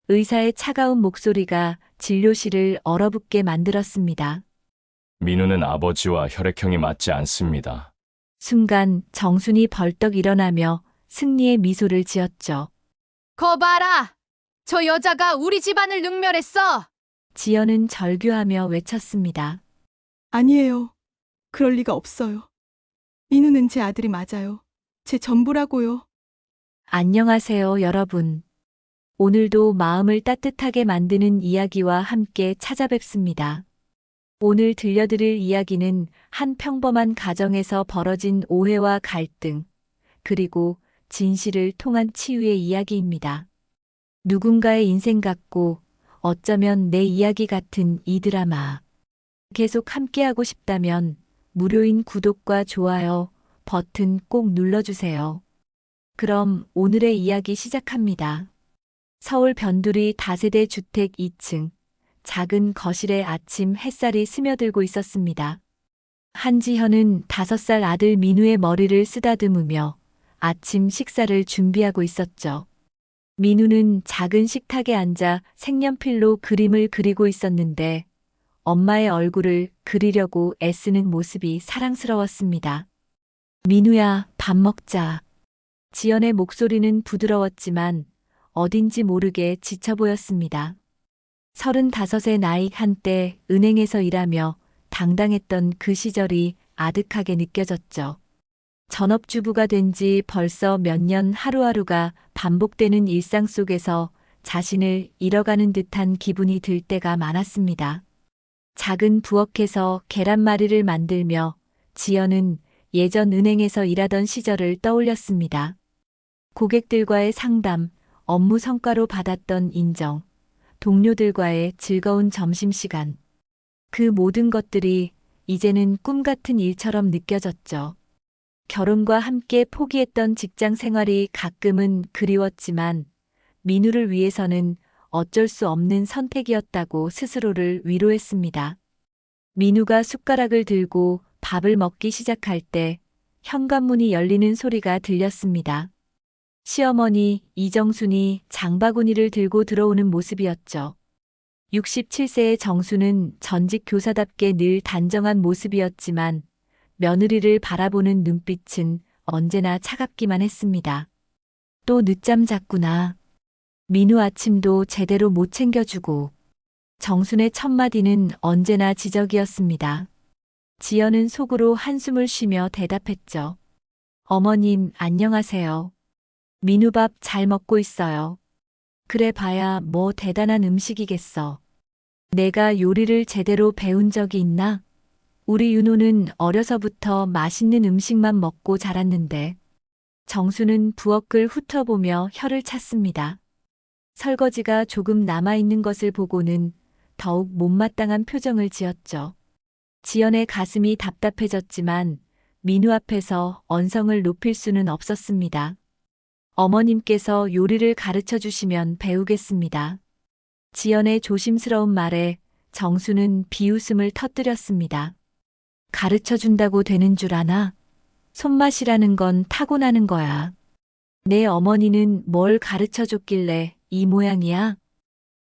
의사의 차가운 목소리가 진료실을 얼어붙게 만들었습니다. 민우는 아버지와 혈액형이 맞지 않습니다. 순간 정순이 벌떡 일어나며 승리의 미소를 지었죠. 거 봐라! 저 여자가 우리 집안을 능멸했어! 지연은 절규하며 외쳤습니다. 아니에요. 그럴 리가 없어요. 민우는 제 아들이 맞아요. 제 전부라고요. 안녕하세요, 여러분. 오늘도 마음을 따뜻하게 만드는 이야기와 함께 찾아뵙습니다. 오늘 들려드릴 이야기는 한 평범한 가정에서 벌어진 오해와 갈등, 그리고 진실을 통한 치유의 이야기입니다. 누군가의 인생 같고 어쩌면 내 이야기 같은 이 드라마. 계속 함께하고 싶다면 무료인 구독과 좋아요 버튼 꼭 눌러주세요. 그럼 오늘의 이야기 시작합니다. 서울 변두리 다세대 주택 2층, 작은 거실에 아침 햇살이 스며들고 있었습니다. 한지현은 5살 아들 민우의 머리를 쓰다듬으며 아침 식사를 준비하고 있었죠. 민우는 작은 식탁에 앉아 색연필로 그림을 그리고 있었는데 엄마의 얼굴을 그리려고 애쓰는 모습이 사랑스러웠습니다. 민우야, 밥 먹자. 지연의 목소리는 부드러웠지만 어딘지 모르게 지쳐 보였습니다. 35의 나이 한때 은행에서 일하며 당당했던 그 시절이 아득하게 느껴졌죠. 전업주부가 된 지 벌써 몇 년 하루하루가 반복되는 일상 속에서 자신을 잃어가는 듯한 기분이 들 때가 많았습니다. 작은 부엌에서 계란말이를 만들며 지연은 예전 은행에서 일하던 시절을 떠올렸습니다. 고객들과의 상담, 업무 성과로 받았던 인정, 동료들과의 즐거운 점심시간. 그 모든 것들이 이제는 꿈 같은 일처럼 느껴졌죠. 결혼과 함께 포기했던 직장 생활이 가끔은 그리웠지만 민우를 위해서는 어쩔 수 없는 선택이었다고 스스로를 위로했습니다. 민우가 숟가락을 들고 밥을 먹기 시작할 때 현관문이 열리는 소리가 들렸습니다. 시어머니 이정순이 장바구니를 들고 들어오는 모습이었죠. 67세의 정순은 전직 교사답게 늘 단정한 모습이었지만 며느리를 바라보는 눈빛은 언제나 차갑기만 했습니다. 또 늦잠 잤구나. 민우 아침도 제대로 못 챙겨주고. 정순의 첫마디는 언제나 지적이었습니다. 지연은 속으로 한숨을 쉬며 대답했죠. 어머님, 안녕하세요. 민우 밥 잘 먹고 있어요. 그래 봐야 뭐 대단한 음식이겠어. 내가 요리를 제대로 배운 적이 있나? 우리 윤호는 어려서부터 맛있는 음식만 먹고 자랐는데. 정수는 부엌을 훑어보며 혀를 찼습니다. 설거지가 조금 남아있는 것을 보고는 더욱 못마땅한 표정을 지었죠. 지연의 가슴이 답답해졌지만 민우 앞에서 언성을 높일 수는 없었습니다. 어머님께서 요리를 가르쳐 주시면 배우겠습니다. 지연의 조심스러운 말에 정수는 비웃음을 터뜨렸습니다. 가르쳐 준다고 되는 줄 아나? 손맛이라는 건 타고나는 거야. 내 어머니는 뭘 가르쳐 줬길래 이 모양이야?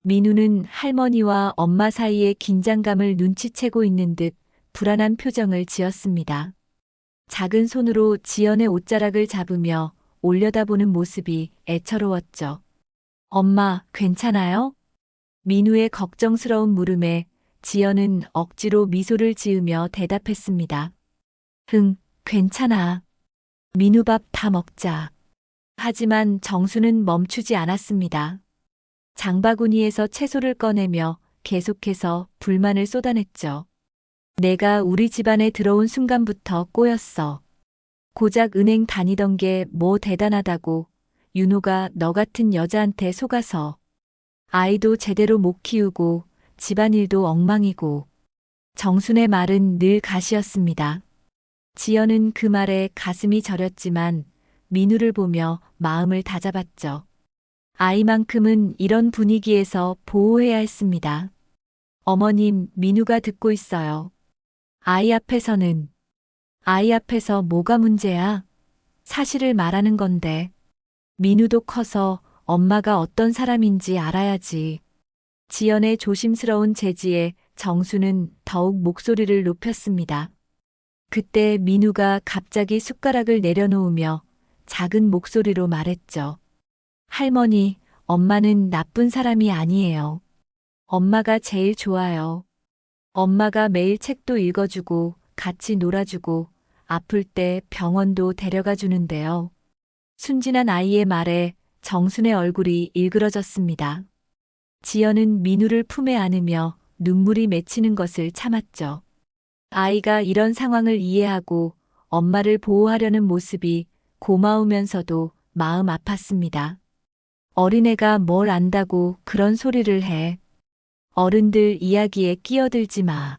민우는 할머니와 엄마 사이의 긴장감을 눈치채고 있는 듯 불안한 표정을 지었습니다. 작은 손으로 지연의 옷자락을 잡으며 올려다보는 모습이 애처로웠죠. 엄마, 괜찮아요? 민우의 걱정스러운 물음에 지연은 억지로 미소를 지으며 대답했습니다. 흥, 괜찮아. 민우 밥 다 먹자. 하지만 정수는 멈추지 않았습니다. 장바구니에서 채소를 꺼내며 계속해서 불만을 쏟아냈죠. 내가 우리 집안에 들어온 순간부터 꼬였어. 고작 은행 다니던 게 뭐 대단하다고 윤호가 너 같은 여자한테 속아서. 아이도 제대로 못 키우고 집안일도 엉망이고. 정순의 말은 늘 가시였습니다. 지연은 그 말에 가슴이 저렸지만 민우를 보며 마음을 다잡았죠. 아이만큼은 이런 분위기에서 보호해야 했습니다. 어머님, 민우가 듣고 있어요. 아이 앞에서 뭐가 문제야? 사실을 말하는 건데. 민우도 커서 엄마가 어떤 사람인지 알아야지. 지연의 조심스러운 제지에 정수는 더욱 목소리를 높였습니다. 그때 민우가 갑자기 숟가락을 내려놓으며 작은 목소리로 말했죠. 할머니, 엄마는 나쁜 사람이 아니에요. 엄마가 제일 좋아요. 엄마가 매일 책도 읽어주고 같이 놀아주고 아플 때 병원도 데려가 주는데요. 순진한 아이의 말에 정순의 얼굴이 일그러졌습니다. 지연은 민우를 품에 안으며 눈물이 맺히는 것을 참았죠. 아이가 이런 상황을 이해하고 엄마를 보호하려는 모습이 고마우면서도 마음 아팠습니다. 어린애가 뭘 안다고 그런 소리를 해. 어른들 이야기에 끼어들지 마.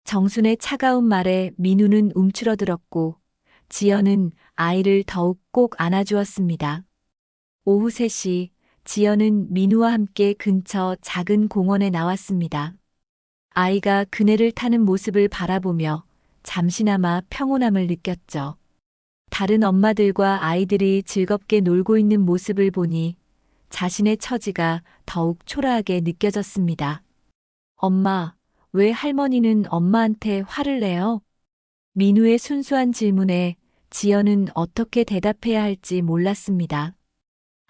정순의 차가운 말에 민우는 움츠러들었고 지연은 아이를 더욱 꼭 안아주었습니다. 오후 3시 지연은 민우와 함께 근처 작은 공원에 나왔습니다. 아이가 그네를 타는 모습을 바라보며 잠시나마 평온함을 느꼈죠. 다른 엄마들과 아이들이 즐겁게 놀고 있는 모습을 보니 자신의 처지가 더욱 초라하게 느껴졌습니다. 엄마, 왜 할머니는 엄마한테 화를 내요? 민우의 순수한 질문에 지연은 어떻게 대답해야 할지 몰랐습니다.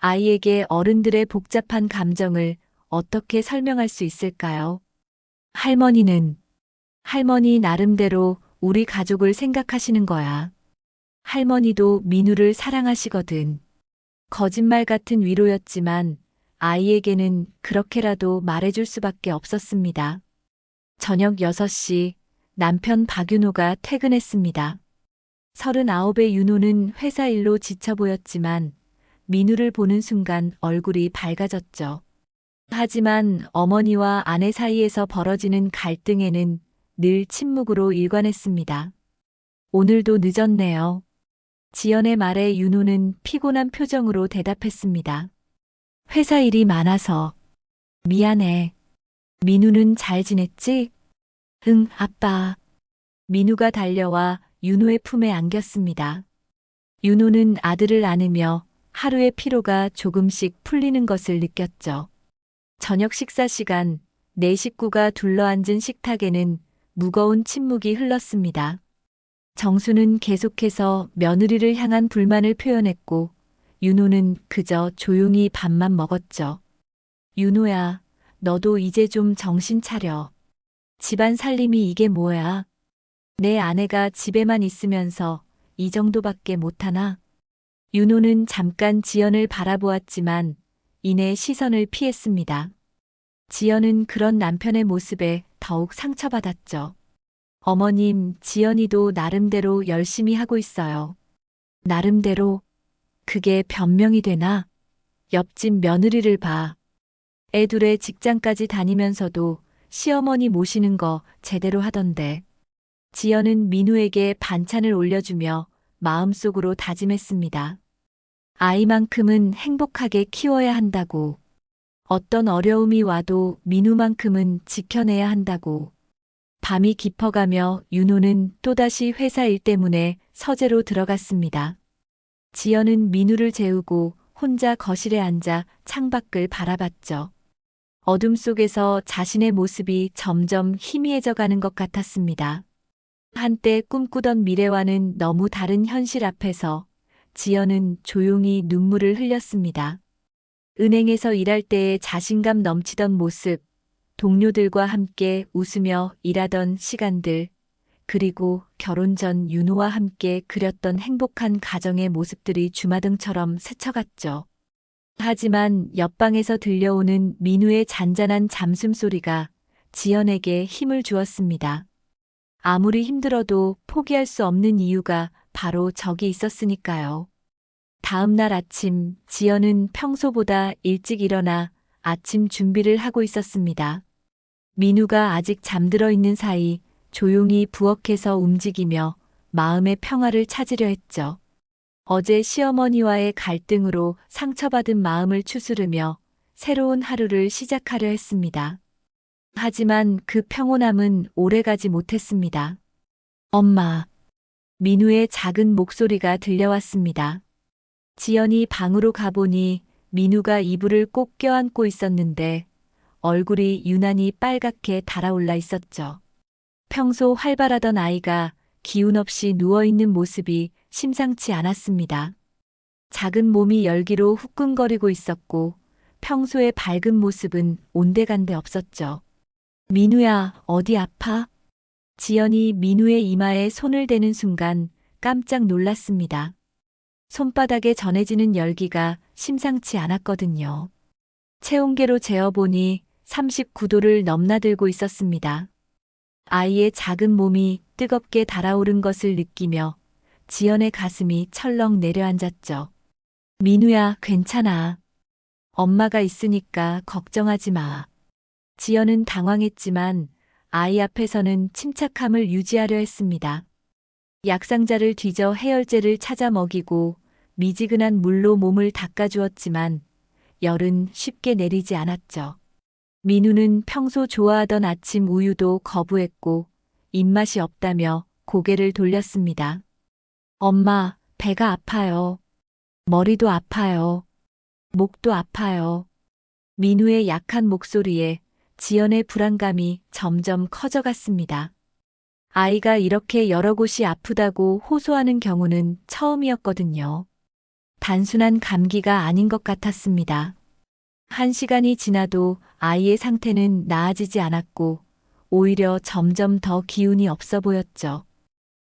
아이에게 어른들의 복잡한 감정을 어떻게 설명할 수 있을까요? 할머니 나름대로 우리 가족을 생각하시는 거야. 할머니도 민우를 사랑하시거든. 거짓말 같은 위로였지만 아이에게는 그렇게라도 말해줄 수밖에 없었습니다. 저녁 6시 남편 박윤호가 퇴근했습니다. 39의 윤호는 회사 일로 지쳐 보였지만 민우를 보는 순간 얼굴이 밝아졌죠. 하지만 어머니와 아내 사이에서 벌어지는 갈등에는 늘 침묵으로 일관했습니다. 오늘도 늦었네요. 지연의 말에 윤호는 피곤한 표정으로 대답했습니다. 회사 일이 많아서. 미안해. 민우는 잘 지냈지? 응, 아빠. 민우가 달려와 윤호의 품에 안겼습니다. 윤호는 아들을 안으며 하루의 피로가 조금씩 풀리는 것을 느꼈죠. 저녁 식사 시간, 네 식구가 둘러앉은 식탁에는 무거운 침묵이 흘렀습니다. 정수는 계속해서 며느리를 향한 불만을 표현했고 윤호는 그저 조용히 밥만 먹었죠. 윤호야, 너도 이제 좀 정신 차려. 집안 살림이 이게 뭐야? 내 아내가 집에만 있으면서 이 정도밖에 못하나? 윤호는 잠깐 지연을 바라보았지만 이내 시선을 피했습니다. 지연은 그런 남편의 모습에 더욱 상처받았죠. 어머님, 지연이도 나름대로 열심히 하고 있어요. 나름대로? 그게 변명이 되나? 옆집 며느리를 봐. 애 둘에 직장까지 다니면서도 시어머니 모시는 거 제대로 하던데. 지연은 민우에게 반찬을 올려주며 마음속으로 다짐했습니다. 아이만큼은 행복하게 키워야 한다고. 어떤 어려움이 와도 민우만큼은 지켜내야 한다고. 밤이 깊어가며 윤호는 또다시 회사 일 때문에 서재로 들어갔습니다. 지연은 민우를 재우고 혼자 거실에 앉아 창밖을 바라봤죠. 어둠 속에서 자신의 모습이 점점 희미해져 가는 것 같았습니다. 한때 꿈꾸던 미래와는 너무 다른 현실 앞에서 지연은 조용히 눈물을 흘렸습니다. 은행에서 일할 때의 자신감 넘치던 모습, 동료들과 함께 웃으며 일하던 시간들, 그리고 결혼 전 윤호와 함께 그렸던 행복한 가정의 모습들이 주마등처럼 스쳐갔죠. 하지만 옆방에서 들려오는 민우의 잔잔한 잠숨소리가 지연에게 힘을 주었습니다. 아무리 힘들어도 포기할 수 없는 이유가 바로 저기 있었으니까요. 다음 날 아침, 지연은 평소보다 일찍 일어나 아침 준비를 하고 있었습니다. 민우가 아직 잠들어 있는 사이 조용히 부엌에서 움직이며 마음의 평화를 찾으려 했죠. 어제 시어머니와의 갈등으로 상처받은 마음을 추스르며 새로운 하루를 시작하려 했습니다. 하지만 그 평온함은 오래가지 못했습니다. 엄마. 민우의 작은 목소리가 들려왔습니다. 지연이 방으로 가보니 민우가 이불을 꼭 껴안고 있었는데 얼굴이 유난히 빨갛게 달아올라 있었죠. 평소 활발하던 아이가 기운 없이 누워있는 모습이 심상치 않았습니다. 작은 몸이 열기로 후끈거리고 있었고 평소의 밝은 모습은 온데간데 없었죠. 민우야, 어디 아파? 지연이 민우의 이마에 손을 대는 순간 깜짝 놀랐습니다. 손바닥에 전해지는 열기가 심상치 않았거든요. 체온계로 재어보니 39도를 넘나들고 있었습니다. 아이의 작은 몸이 뜨겁게 달아오른 것을 느끼며 지연의 가슴이 철렁 내려앉았죠. 민우야, 괜찮아. 엄마가 있으니까 걱정하지 마. 지연은 당황했지만 아이 앞에서는 침착함을 유지하려 했습니다. 약상자를 뒤져 해열제를 찾아 먹이고 미지근한 물로 몸을 닦아주었지만 열은 쉽게 내리지 않았죠. 민우는 평소 좋아하던 아침 우유도 거부했고 입맛이 없다며 고개를 돌렸습니다. 엄마, 배가 아파요. 머리도 아파요. 목도 아파요. 민우의 약한 목소리에 지연의 불안감이 점점 커져갔습니다. 아이가 이렇게 여러 곳이 아프다고 호소하는 경우는 처음이었거든요. 단순한 감기가 아닌 것 같았습니다. 1시간이 지나도 아이의 상태는 나아지지 않았고 오히려 점점 더 기운이 없어 보였죠.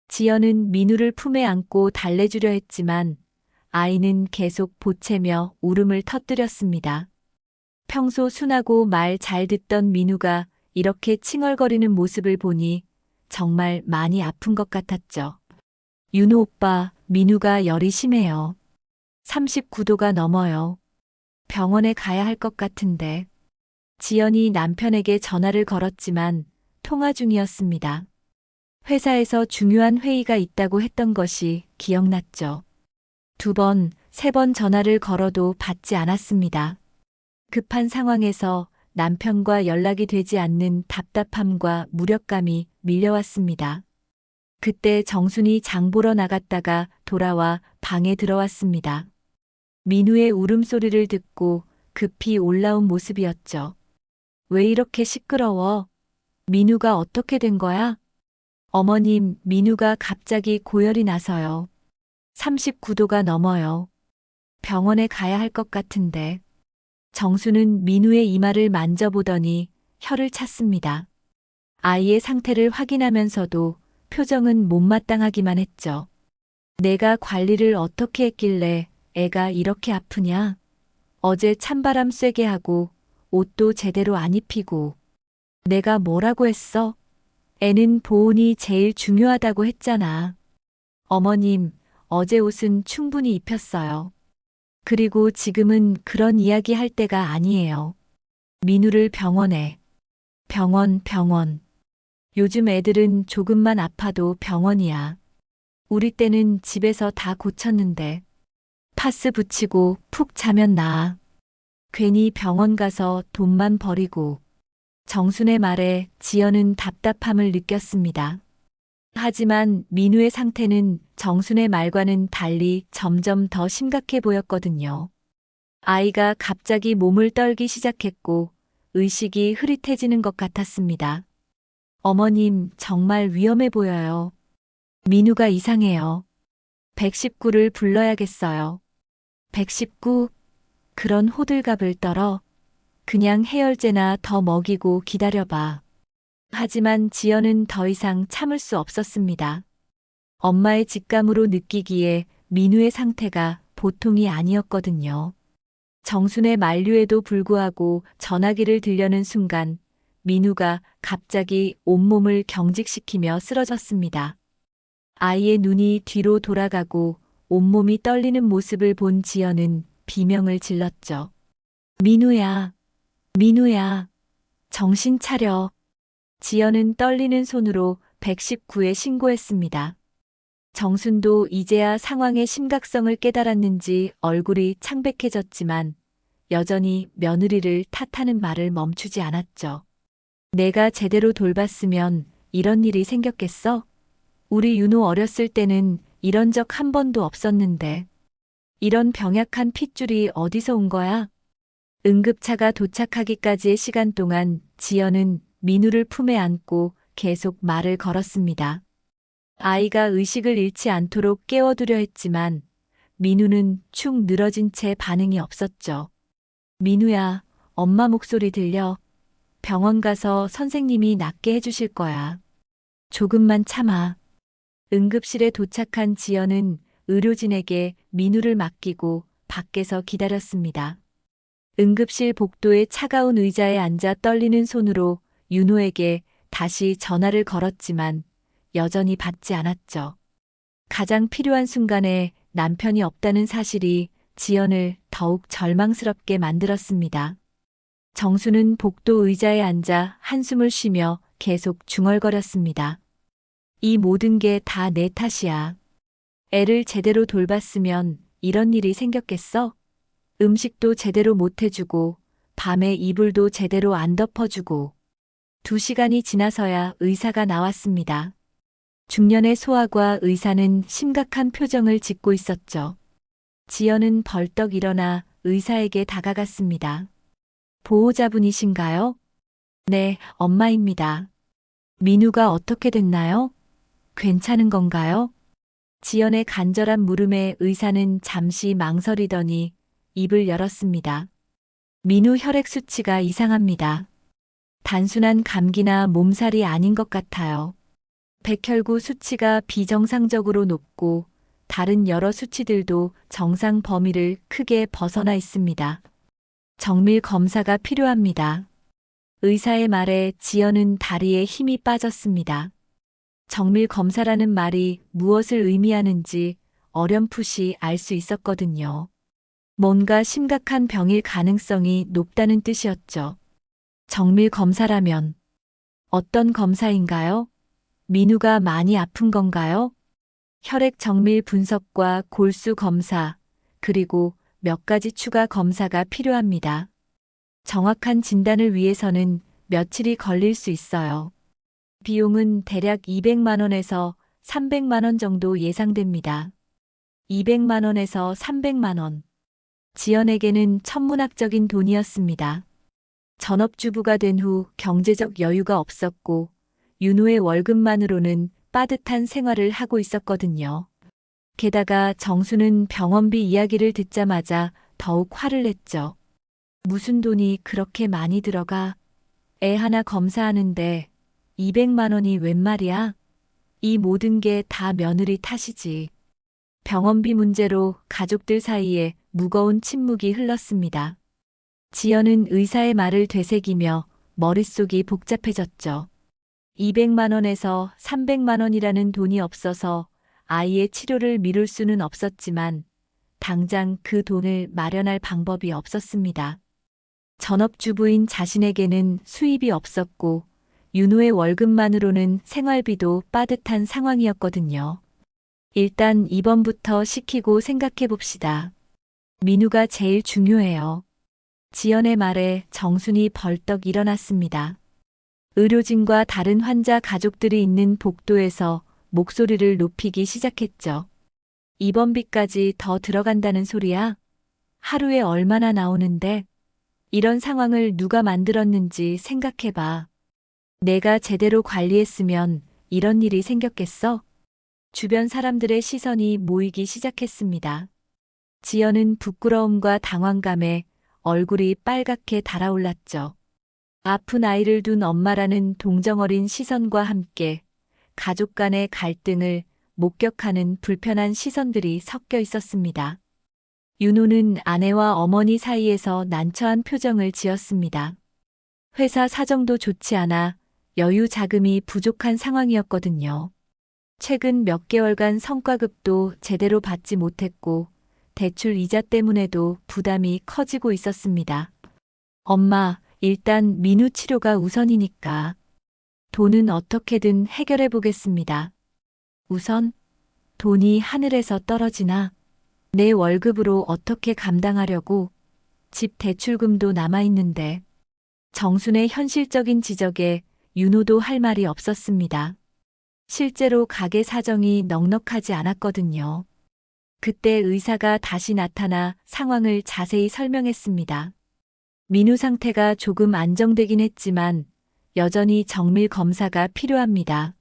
지연은 민우를 품에 안고 달래주려 했지만 아이는 계속 보채며 울음을 터뜨렸습니다. 평소 순하고 말 잘 듣던 민우가 이렇게 칭얼거리는 모습을 보니 정말 많이 아픈 것 같았죠. 윤우 오빠, 민우가 열이 심해요. 39도가 넘어요. 병원에 가야 할 것 같은데. 지연이 남편에게 전화를 걸었지만 통화 중이었습니다. 회사에서 중요한 회의가 있다고 했던 것이 기억났죠. 2번, 3번 전화를 걸어도 받지 않았습니다. 급한 상황에서 남편과 연락이 되지 않는 답답함과 무력감이 밀려왔습니다. 그때 정순이 장 보러 나갔다가 돌아와 방에 들어왔습니다. 민우의 울음소리를 듣고 급히 올라온 모습이었죠. 왜 이렇게 시끄러워? 민우가 어떻게 된 거야? 어머님, 민우가 갑자기 고열이 나서요. 39도가 넘어요. 병원에 가야 할 것 같은데. 정수는 민우의 이마를 만져보더니 혀를 찼습니다. 아이의 상태를 확인하면서도 표정은 못마땅하기만 했죠. 내가 관리를 어떻게 했길래 애가 이렇게 아프냐? 어제 찬바람 쐬게 하고 옷도 제대로 안 입히고. 내가 뭐라고 했어? 애는 보온이 제일 중요하다고 했잖아. 어머님, 어제 옷은 충분히 입혔어요. 그리고 지금은 그런 이야기 할 때가 아니에요. 민우를 병원에. 병원. 요즘 애들은 조금만 아파도 병원이야. 우리 때는 집에서 다 고쳤는데. 파스 붙이고 푹 자면 나아. 괜히 병원 가서 돈만 버리고. 정순의 말에 지연은 답답함을 느꼈습니다. 하지만 민우의 상태는 정순의 말과는 달리 점점 더 심각해 보였거든요. 아이가 갑자기 몸을 떨기 시작했고 의식이 흐릿해지는 것 같았습니다. 어머님, 정말 위험해 보여요. 민우가 이상해요. 119를 불러야겠어요. 119? 그런 호들갑을 떨어. 그냥 해열제나 더 먹이고 기다려봐. 하지만 지연은 더 이상 참을 수 없었습니다. 엄마의 직감으로 느끼기에 민우의 상태가 보통이 아니었거든요. 정순의 만류에도 불구하고 전화기를 들려는 순간 민우가 갑자기 온몸을 경직시키며 쓰러졌습니다. 아이의 눈이 뒤로 돌아가고 온몸이 떨리는 모습을 본 지연은 비명을 질렀죠. 민우야, 민우야, 정신 차려. 지연은 떨리는 손으로 119에 신고했습니다. 정순도 이제야 상황의 심각성을 깨달았는지 얼굴이 창백해졌지만 여전히 며느리를 탓하는 말을 멈추지 않았죠. 내가 제대로 돌봤으면 이런 일이 생겼겠어? 우리 윤호 어렸을 때는 이런 적 한 번도 없었는데. 이런 병약한 핏줄이 어디서 온 거야? 응급차가 도착하기까지의 시간 동안 지연은 민우를 품에 안고 계속 말을 걸었습니다. 아이가 의식을 잃지 않도록 깨워두려 했지만 민우는 축 늘어진 채 반응이 없었죠. 민우야, 엄마 목소리 들려. 병원 가서 선생님이 낫게 해주실 거야. 조금만 참아. 응급실에 도착한 지연은 의료진에게 민우를 맡기고 밖에서 기다렸습니다. 응급실 복도의 차가운 의자에 앉아 떨리는 손으로 윤호에게 다시 전화를 걸었지만 여전히 받지 않았죠. 가장 필요한 순간에 남편이 없다는 사실이 지연을 더욱 절망스럽게 만들었습니다. 정수는 복도 의자에 앉아 한숨을 쉬며 계속 중얼거렸습니다. 이 모든 게 다 내 탓이야. 애를 제대로 돌봤으면 이런 일이 생겼겠어? 음식도 제대로 못 해주고 밤에 이불도 제대로 안 덮어주고 2시간이 지나서야 의사가 나왔습니다. 중년의 소아과 의사는 심각한 표정을 짓고 있었죠. 지연은 벌떡 일어나 의사에게 다가갔습니다. 보호자분이신가요? 네, 엄마입니다. 민우가 어떻게 됐나요? 괜찮은 건가요? 지연의 간절한 물음에 의사는 잠시 망설이더니 입을 열었습니다. 민우 혈액 수치가 이상합니다. 단순한 감기나 몸살이 아닌 것 같아요. 백혈구 수치가 비정상적으로 높고 다른 여러 수치들도 정상 범위를 크게 벗어나 있습니다. 정밀 검사가 필요합니다. 의사의 말에 지연은 다리에 힘이 빠졌습니다. 정밀 검사라는 말이 무엇을 의미하는지 어렴풋이 알 수 있었거든요. 뭔가 심각한 병일 가능성이 높다는 뜻이었죠. 정밀 검사라면 어떤 검사인가요? 민우가 많이 아픈 건가요? 혈액 정밀 분석과 골수 검사, 그리고 몇 가지 추가 검사가 필요합니다. 정확한 진단을 위해서는 며칠이 걸릴 수 있어요. 비용은 대략 200만 원에서 300만 원 정도 예상됩니다. 200만 원에서 300만 원. 지연에게는 천문학적인 돈이었습니다. 전업주부가 된 후 경제적 여유가 없었고 윤호의 월급만으로는 빠듯한 생활을 하고 있었거든요. 게다가 정수는 병원비 이야기를 듣자마자 더욱 화를 냈죠. 무슨 돈이 그렇게 많이 들어가? 애 하나 검사하는데 200만 원이 웬 말이야? 이 모든 게 다 며느리 탓이지. 병원비 문제로 가족들 사이에 무거운 침묵이 흘렀습니다. 지연은 의사의 말을 되새기며 머릿속이 복잡해졌죠. 200만 원에서 300만 원이라는 돈이 없어서 아이의 치료를 미룰 수는 없었지만 당장 그 돈을 마련할 방법이 없었습니다. 전업주부인 자신에게는 수입이 없었고 윤호의 월급만으로는 생활비도 빠듯한 상황이었거든요. 일단 이번부터 시키고 생각해 봅시다. 민우가 제일 중요해요. 지연의 말에 정순이 벌떡 일어났습니다. 의료진과 다른 환자 가족들이 있는 복도에서 목소리를 높이기 시작했죠. 입원비까지 더 들어간다는 소리야? 하루에 얼마나 나오는데? 이런 상황을 누가 만들었는지 생각해봐. 내가 제대로 관리했으면 이런 일이 생겼겠어? 주변 사람들의 시선이 모이기 시작했습니다. 지연은 부끄러움과 당황감에 얼굴이 빨갛게 달아올랐죠. 아픈 아이를 둔 엄마라는 동정어린 시선과 함께 가족 간의 갈등을 목격하는 불편한 시선들이 섞여 있었습니다. 윤호는 아내와 어머니 사이에서 난처한 표정을 지었습니다. 회사 사정도 좋지 않아 여유 자금이 부족한 상황이었거든요. 최근 몇 개월간 성과급도 제대로 받지 못했고 대출 이자 때문에도 부담이 커지고 있었습니다. 엄마, 일단 민우 치료가 우선이니까 돈은 어떻게든 해결해 보겠습니다. 우선? 돈이 하늘에서 떨어지나? 내 월급으로 어떻게 감당하려고? 집 대출금도 남아있는데. 정순의 현실적인 지적에 윤호도 할 말이 없었습니다. 실제로 가게 사정이 넉넉하지 않았거든요. 그때 의사가 다시 나타나 상황을 자세히 설명했습니다. 민우 상태가 조금 안정되긴 했지만 여전히 정밀 검사가 필요합니다.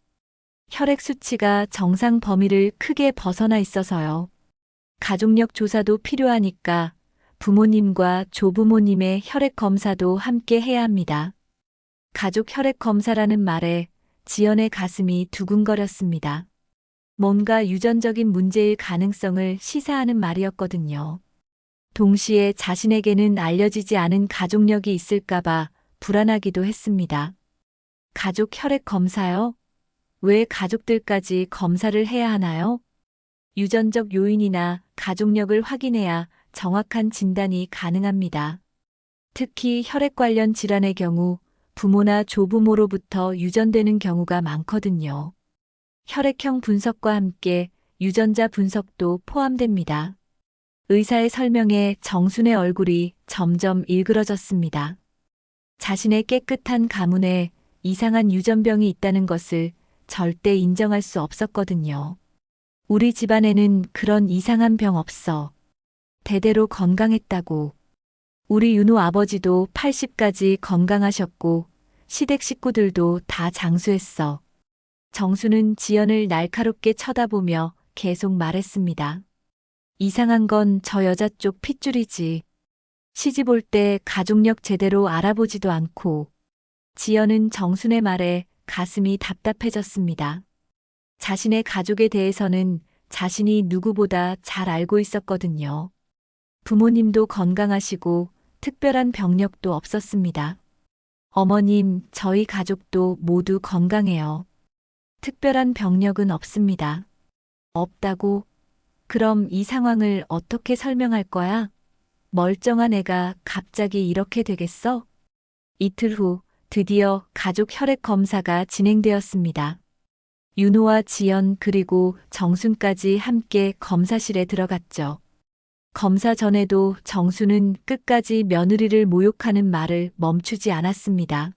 혈액 수치가 정상 범위를 크게 벗어나 있어서요. 가족력 조사도 필요하니까 부모님과 조부모님의 혈액 검사도 함께 해야 합니다. 가족 혈액 검사라는 말에 지연의 가슴이 두근거렸습니다. 뭔가 유전적인 문제일 가능성을 시사하는 말이었거든요. 동시에 자신에게는 알려지지 않은 가족력이 있을까봐 불안하기도 했습니다. 가족 혈액 검사요? 왜 가족들까지 검사를 해야 하나요? 유전적 요인이나 가족력을 확인해야 정확한 진단이 가능합니다. 특히 혈액 관련 질환의 경우 부모나 조부모로부터 유전되는 경우가 많거든요. 혈액형 분석과 함께 유전자 분석도 포함됩니다. 의사의 설명에 정순의 얼굴이 점점 일그러졌습니다. 자신의 깨끗한 가문에 이상한 유전병이 있다는 것을 절대 인정할 수 없었거든요. 우리 집안에는 그런 이상한 병 없어. 대대로 건강했다고. 우리 윤호 아버지도 80까지 건강하셨고 시댁 식구들도 다 장수했어. 정수는 지연을 날카롭게 쳐다보며 계속 말했습니다. 이상한 건 저 여자 쪽 핏줄이지. 시집 올 때 가족력 제대로 알아보지도 않고. 지연은 정순의 말에 가슴이 답답해졌습니다. 자신의 가족에 대해서는 자신이 누구보다 잘 알고 있었거든요. 부모님도 건강하시고 특별한 병력도 없었습니다. 어머님, 저희 가족도 모두 건강해요. 특별한 병력은 없습니다. 없다고? 그럼 이 상황을 어떻게 설명할 거야? 멀쩡한 애가 갑자기 이렇게 되겠어? 이틀 후 드디어 가족 혈액 검사가 진행되었습니다. 윤호와 지연 그리고 정순까지 함께 검사실에 들어갔죠. 검사 전에도 정수는 끝까지 며느리를 모욕하는 말을 멈추지 않았습니다.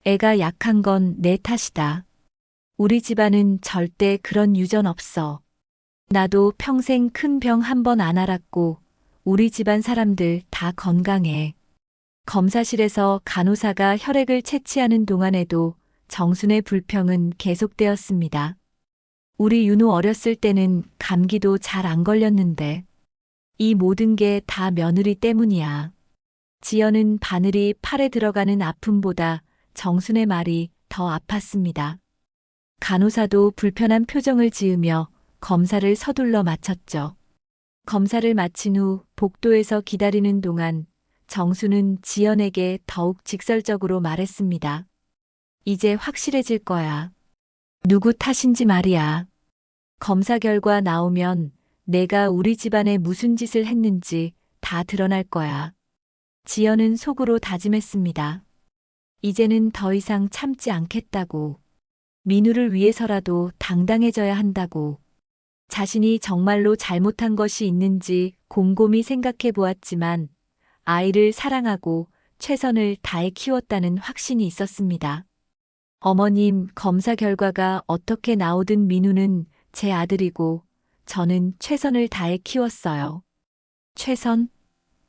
애가 약한 건 내 탓이다. 우리 집안은 절대 그런 유전 없어. 나도 평생 큰 병 한 번 안 앓았고 우리 집안 사람들 다 건강해. 검사실에서 간호사가 혈액을 채취하는 동안에도 정순의 불평은 계속되었습니다. 우리 윤호 어렸을 때는 감기도 잘 안 걸렸는데 이 모든 게 다 며느리 때문이야. 지연은 바늘이 팔에 들어가는 아픔보다 정순의 말이 더 아팠습니다. 간호사도 불편한 표정을 지으며 검사를 서둘러 마쳤죠. 검사를 마친 후 복도에서 기다리는 동안 정수는 지연에게 더욱 직설적으로 말했습니다. 이제 확실해질 거야. 누구 탓인지 말이야. 검사 결과 나오면 내가 우리 집안에 무슨 짓을 했는지 다 드러날 거야. 지연은 속으로 다짐했습니다. 이제는 더 이상 참지 않겠다고. 민우를 위해서라도 당당해져야 한다고. 자신이 정말로 잘못한 것이 있는지 곰곰이 생각해 보았지만 아이를 사랑하고 최선을 다해 키웠다는 확신이 있었습니다. 어머님, 검사 결과가 어떻게 나오든 민우는 제 아들이고 저는 최선을 다해 키웠어요. 최선?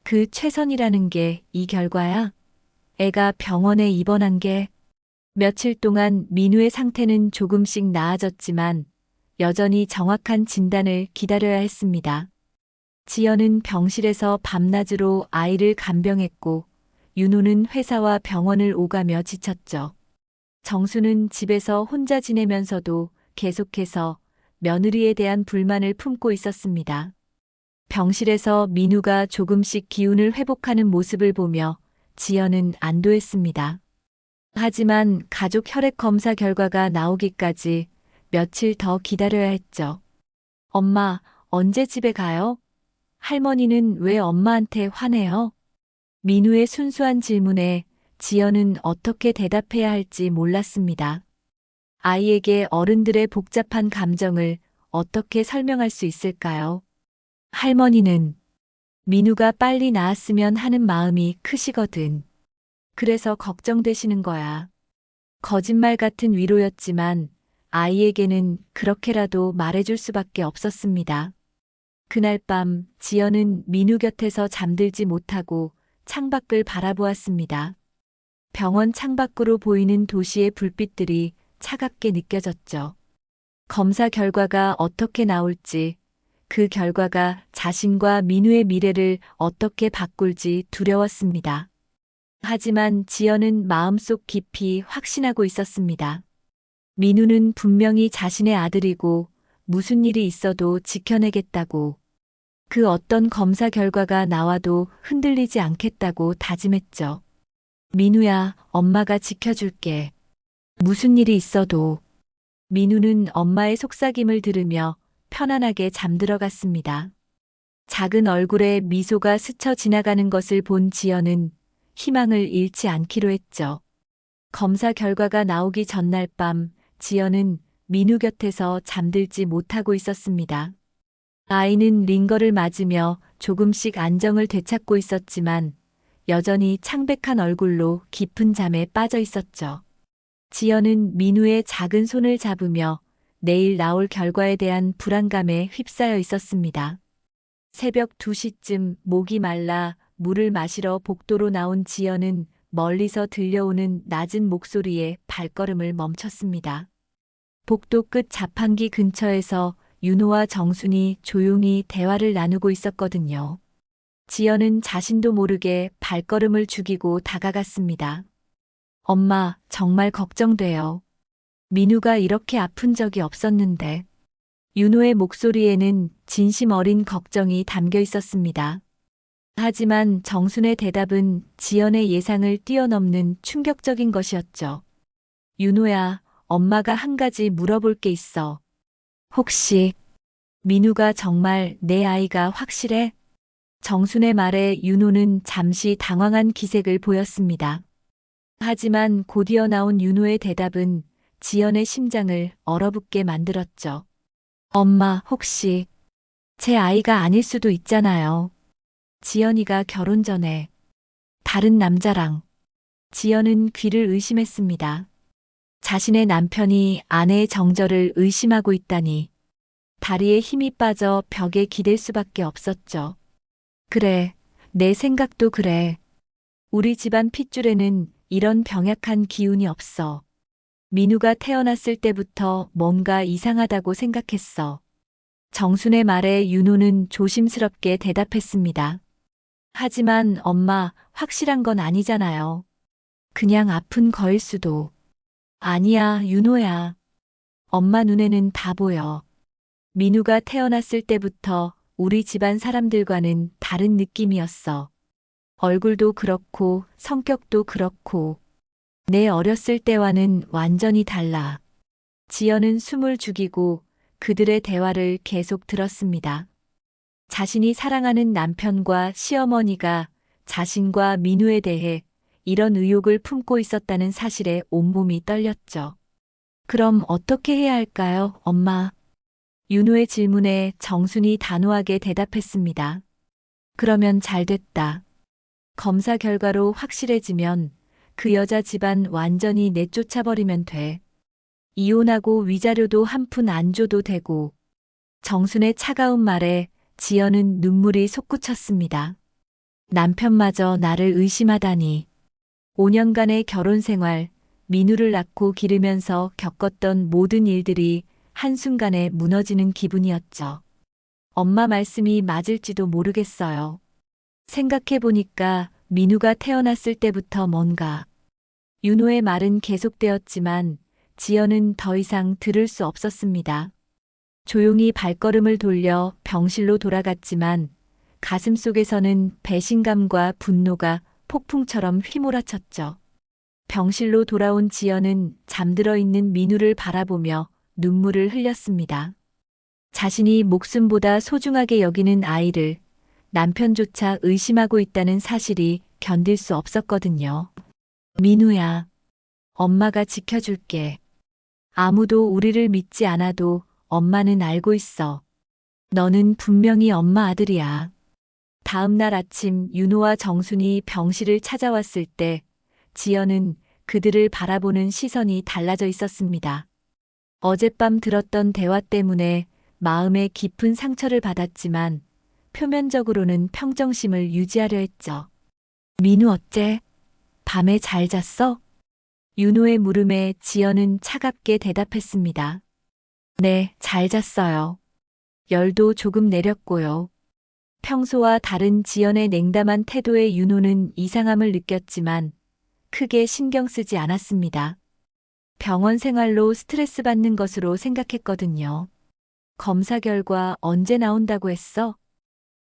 그 최선이라는 게 이 결과야? 애가 병원에 입원한 게 며칠 동안 민우의 상태는 조금씩 나아졌지만 여전히 정확한 진단을 기다려야 했습니다. 지연은 병실에서 밤낮으로 아이를 간병했고 윤호는 회사와 병원을 오가며 지쳤죠. 정수는 집에서 혼자 지내면서도 계속해서 며느리에 대한 불만을 품고 있었습니다. 병실에서 민우가 조금씩 기운을 회복하는 모습을 보며 지연은 안도했습니다. 하지만 가족 혈액 검사 결과가 나오기까지 며칠 더 기다려야 했죠. 엄마, 언제 집에 가요? 할머니는 왜 엄마한테 화내요? 민우의 순수한 질문에 지연은 어떻게 대답해야 할지 몰랐습니다. 아이에게 어른들의 복잡한 감정을 어떻게 설명할 수 있을까요? 할머니는 민우가 빨리 나았으면 하는 마음이 크시거든. 그래서 걱정되시는 거야. 거짓말 같은 위로였지만 아이에게는 그렇게라도 말해줄 수밖에 없었습니다. 그날 밤 지연은 민우 곁에서 잠들지 못하고 창밖을 바라보았습니다. 병원 창밖으로 보이는 도시의 불빛들이 차갑게 느껴졌죠. 검사 결과가 어떻게 나올지, 그 결과가 자신과 민우의 미래를 어떻게 바꿀지 두려웠습니다. 하지만 지연은 마음속 깊이 확신하고 있었습니다. 민우는 분명히 자신의 아들이고 무슨 일이 있어도 지켜내겠다고, 그 어떤 검사 결과가 나와도 흔들리지 않겠다고 다짐했죠. 민우야, 엄마가 지켜줄게. 무슨 일이 있어도. 민우는 엄마의 속삭임을 들으며 편안하게 잠들어갔습니다. 작은 얼굴에 미소가 스쳐 지나가는 것을 본 지연은 희망을 잃지 않기로 했죠. 검사 결과가 나오기 전날 밤 지연은 민우 곁에서 잠들지 못하고 있었습니다. 아이는 링거를 맞으며 조금씩 안정을 되찾고 있었지만 여전히 창백한 얼굴로 깊은 잠에 빠져 있었죠. 지연은 민우의 작은 손을 잡으며 내일 나올 결과에 대한 불안감에 휩싸여 있었습니다. 새벽 2시쯤 목이 말라 물을 마시러 복도로 나온 지연은 멀리서 들려오는 낮은 목소리에 발걸음을 멈췄습니다. 복도 끝 자판기 근처에서 윤호와 정순이 조용히 대화를 나누고 있었거든요. 지연은 자신도 모르게 발걸음을 죽이고 다가갔습니다. 엄마, 정말 걱정돼요. 민우가 이렇게 아픈 적이 없었는데. 윤호의 목소리에는 진심 어린 걱정이 담겨 있었습니다. 하지만 정순의 대답은 지연의 예상을 뛰어넘는 충격적인 것이었죠. 윤호야, 엄마가 한 가지 물어볼 게 있어. 혹시 민우가 정말 내 아이가 확실해? 정순의 말에 윤호는 잠시 당황한 기색을 보였습니다. 하지만 곧이어 나온 윤호의 대답은 지연의 심장을 얼어붙게 만들었죠. 엄마, 혹시 제 아이가 아닐 수도 있잖아요. 지연이가 결혼 전에 다른 남자랑. 지연은 귀를 의심했습니다. 자신의 남편이 아내의 정절을 의심하고 있다니. 다리에 힘이 빠져 벽에 기댈 수밖에 없었죠. 그래, 내 생각도 그래. 우리 집안 핏줄에는 이런 병약한 기운이 없어. 민우가 태어났을 때부터 뭔가 이상하다고 생각했어. 정순의 말에 윤호는 조심스럽게 대답했습니다. 하지만 엄마, 확실한 건 아니잖아요. 그냥 아픈 거일 수도. 아니야, 윤호야. 엄마 눈에는 다 보여. 민우가 태어났을 때부터 우리 집안 사람들과는 다른 느낌이었어. 얼굴도 그렇고 성격도 그렇고 내 어렸을 때와는 완전히 달라. 지연은 숨을 죽이고 그들의 대화를 계속 들었습니다. 자신이 사랑하는 남편과 시어머니가 자신과 민우에 대해 이런 의혹을 품고 있었다는 사실에 온몸이 떨렸죠. 그럼 어떻게 해야 할까요, 엄마? 윤호의 질문에 정순이 단호하게 대답했습니다. 그러면 잘 됐다. 검사 결과로 확실해지면 그 여자 집안 완전히 내쫓아버리면 돼. 이혼하고 위자료도 한 푼 안 줘도 되고. 정순의 차가운 말에 지연은 눈물이 솟구쳤습니다. 남편마저 나를 의심하다니. 5년간의 결혼 생활, 민우를 낳고 기르면서 겪었던 모든 일들이 한순간에 무너지는 기분이었죠. 엄마 말씀이 맞을지도 모르겠어요. 생각해보니까 민우가 태어났을 때부터 뭔가. 윤호의 말은 계속되었지만 지연은 더 이상 들을 수 없었습니다. 조용히 발걸음을 돌려 병실로 돌아갔지만 가슴 속에서는 배신감과 분노가 폭풍처럼 휘몰아쳤죠. 병실로 돌아온 지연은 잠들어 있는 민우를 바라보며 눈물을 흘렸습니다. 자신이 목숨보다 소중하게 여기는 아이를 남편조차 의심하고 있다는 사실이 견딜 수 없었거든요. 민우야, 엄마가 지켜줄게. 아무도 우리를 믿지 않아도 엄마는 알고 있어. 너는 분명히 엄마 아들이야. 다음 날 아침 윤호와 정순이 병실을 찾아왔을 때 지연은 그들을 바라보는 시선이 달라져 있었습니다. 어젯밤 들었던 대화 때문에 마음에 깊은 상처를 받았지만 표면적으로는 평정심을 유지하려 했죠. 민우 어째? 밤에 잘 잤어? 윤호의 물음에 지연은 차갑게 대답했습니다. 네, 잘 잤어요. 열도 조금 내렸고요. 평소와 다른 지연의 냉담한 태도에 윤호는 이상함을 느꼈지만 크게 신경 쓰지 않았습니다. 병원 생활로 스트레스 받는 것으로 생각했거든요. 검사 결과 언제 나온다고 했어?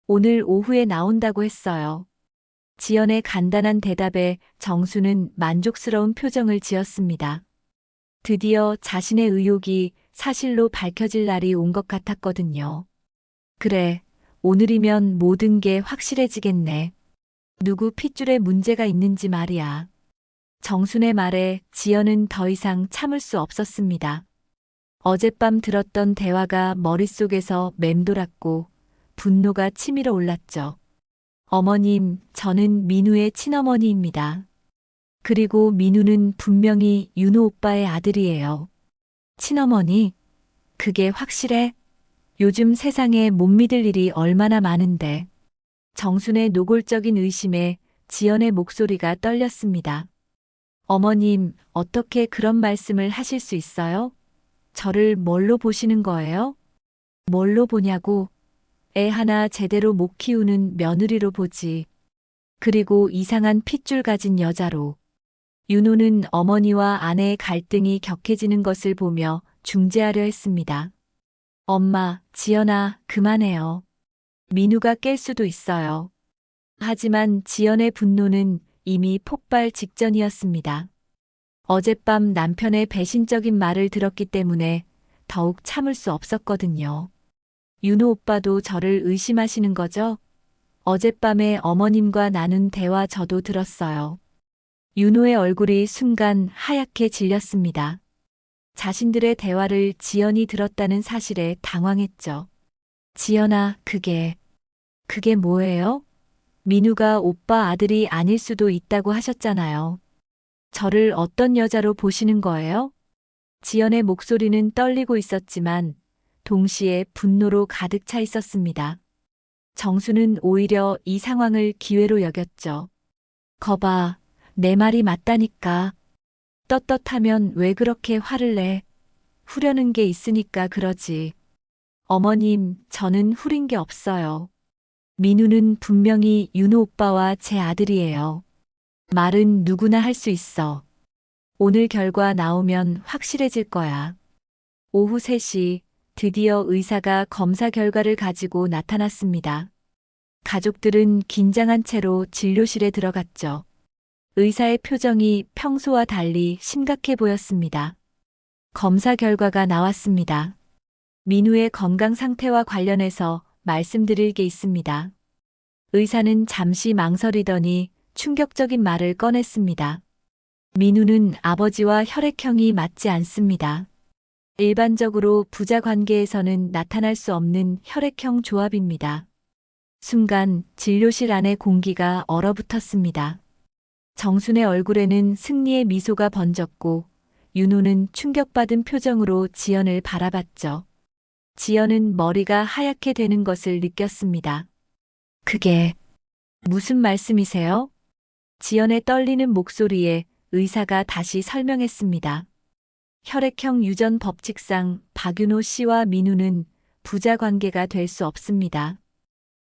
오늘 오후에 나온다고 했어요. 지연의 간단한 대답에 정수는 만족스러운 표정을 지었습니다. 드디어 자신의 의혹이 사실로 밝혀질 날이 온 것 같았거든요. 그래, 오늘이면 모든 게 확실해지겠네. 누구 핏줄에 문제가 있는지 말이야. 정순의 말에 지연은 더 이상 참을 수 없었습니다. 어젯밤 들었던 대화가 머릿속에서 맴돌았고 분노가 치밀어 올랐죠. 어머님, 저는 민우의 친어머니입니다. 그리고 민우는 분명히 윤호 오빠의 아들이에요. 친어머니? 그게 확실해? 요즘 세상에 못 믿을 일이 얼마나 많은데. 정순의 노골적인 의심에 지연의 목소리가 떨렸습니다. 어머님, 어떻게 그런 말씀을 하실 수 있어요? 저를 뭘로 보시는 거예요? 뭘로 보냐고? 애 하나 제대로 못 키우는 며느리로 보지. 그리고 이상한 핏줄 가진 여자로. 윤호는 어머니와 아내의 갈등이 격해지는 것을 보며 중재하려 했습니다. 엄마, 지연아, 그만해요. 민우가 깰 수도 있어요. 하지만 지연의 분노는 이미 폭발 직전이었습니다. 어젯밤 남편의 배신적인 말을 들었기 때문에 더욱 참을 수 없었거든요. 윤호 오빠도 저를 의심하시는 거죠? 어젯밤에 어머님과 나눈 대화 저도 들었어요. 윤호의 얼굴이 순간 하얗게 질렸습니다. 자신들의 대화를 지연이 들었다는 사실에 당황했죠. 지연아, 그게 뭐예요? 민우가 오빠 아들이 아닐 수도 있다고 하셨잖아요. 저를 어떤 여자로 보시는 거예요? 지연의 목소리는 떨리고 있었지만 동시에 분노로 가득 차 있었습니다. 정수는 오히려 이 상황을 기회로 여겼죠. 거봐, 내 말이 맞다니까. 떳떳하면 왜 그렇게 화를 내? 후려는 게 있으니까 그러지. 어머님, 저는 후린 게 없어요. 민우는 분명히 윤호 오빠와 제 아들이에요. 말은 누구나 할 수 있어. 오늘 결과 나오면 확실해질 거야. 오후 3시 드디어 의사가 검사 결과를 가지고 나타났습니다. 가족들은 긴장한 채로 진료실에 들어갔죠. 의사의 표정이 평소와 달리 심각해 보였습니다. 검사 결과가 나왔습니다. 민우의 건강 상태와 관련해서 말씀드릴 게 있습니다. 의사는 잠시 망설이더니 충격적인 말을 꺼냈습니다. 민우는 아버지와 혈액형이 맞지 않습니다. 일반적으로 부자 관계에서는 나타날 수 없는 혈액형 조합입니다. 순간 진료실 안의 공기가 얼어붙었습니다. 정순의 얼굴에는 승리의 미소가 번졌고 윤호는 충격받은 표정으로 지연을 바라봤죠. 지연은 머리가 하얗게 되는 것을 느꼈습니다. 그게 무슨 말씀이세요? 지연의 떨리는 목소리에 의사가 다시 설명했습니다. 혈액형 유전 법칙상 박윤호 씨와 민우는 부자 관계가 될 수 없습니다.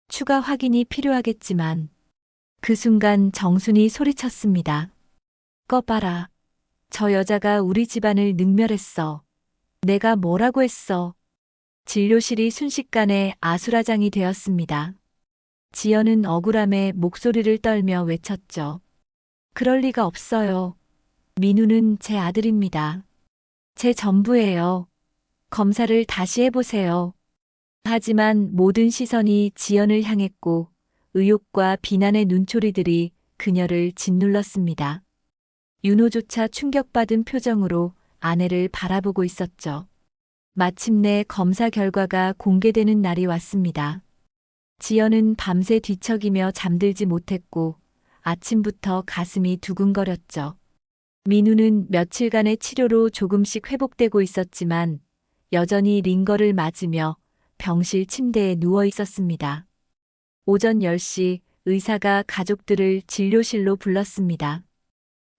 추가 확인이 필요하겠지만 그 순간 정순이 소리쳤습니다. 꺼봐라. 저 여자가 우리 집안을 능멸했어. 내가 뭐라고 했어. 진료실이 순식간에 아수라장이 되었습니다. 지연은 억울함에 목소리를 떨며 외쳤죠. 그럴 리가 없어요. 민우는 제 아들입니다. 제 전부예요. 검사를 다시 해보세요. 하지만 모든 시선이 지연을 향했고 의욕과 비난의 눈초리들이 그녀를 짓눌렀습니다. 윤호조차 충격받은 표정으로 아내를 바라보고 있었죠. 마침내 검사 결과가 공개되는 날이 왔습니다. 지연은 밤새 뒤척이며 잠들지 못했고 아침부터 가슴이 두근거렸죠. 민우는 며칠간의 치료로 조금씩 회복되고 있었지만 여전히 링거를 맞으며 병실 침대에 누워 있었습니다. 오전 10시 의사가 가족들을 진료실로 불렀습니다.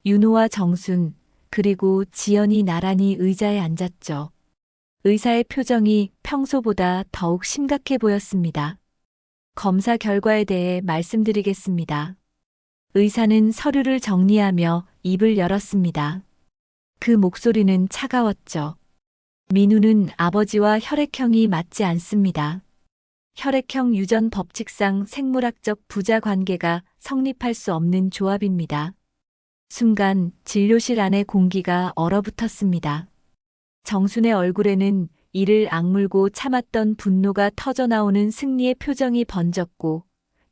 윤호와 정순, 그리고 지연이 나란히 의자에 앉았죠. 의사의 표정이 평소보다 더욱 심각해 보였습니다. 검사 결과에 대해 말씀드리겠습니다. 의사는 서류를 정리하며 입을 열었습니다. 그 목소리는 차가웠죠. 민우는 아버지와 혈액형이 맞지 않습니다. 혈액형 유전 법칙상 생물학적 부자 관계가 성립할 수 없는 조합입니다. 순간 진료실 안의 공기가 얼어붙었습니다. 정순의 얼굴에는 이를 악물고 참았던 분노가 터져나오는 승리의 표정이 번졌고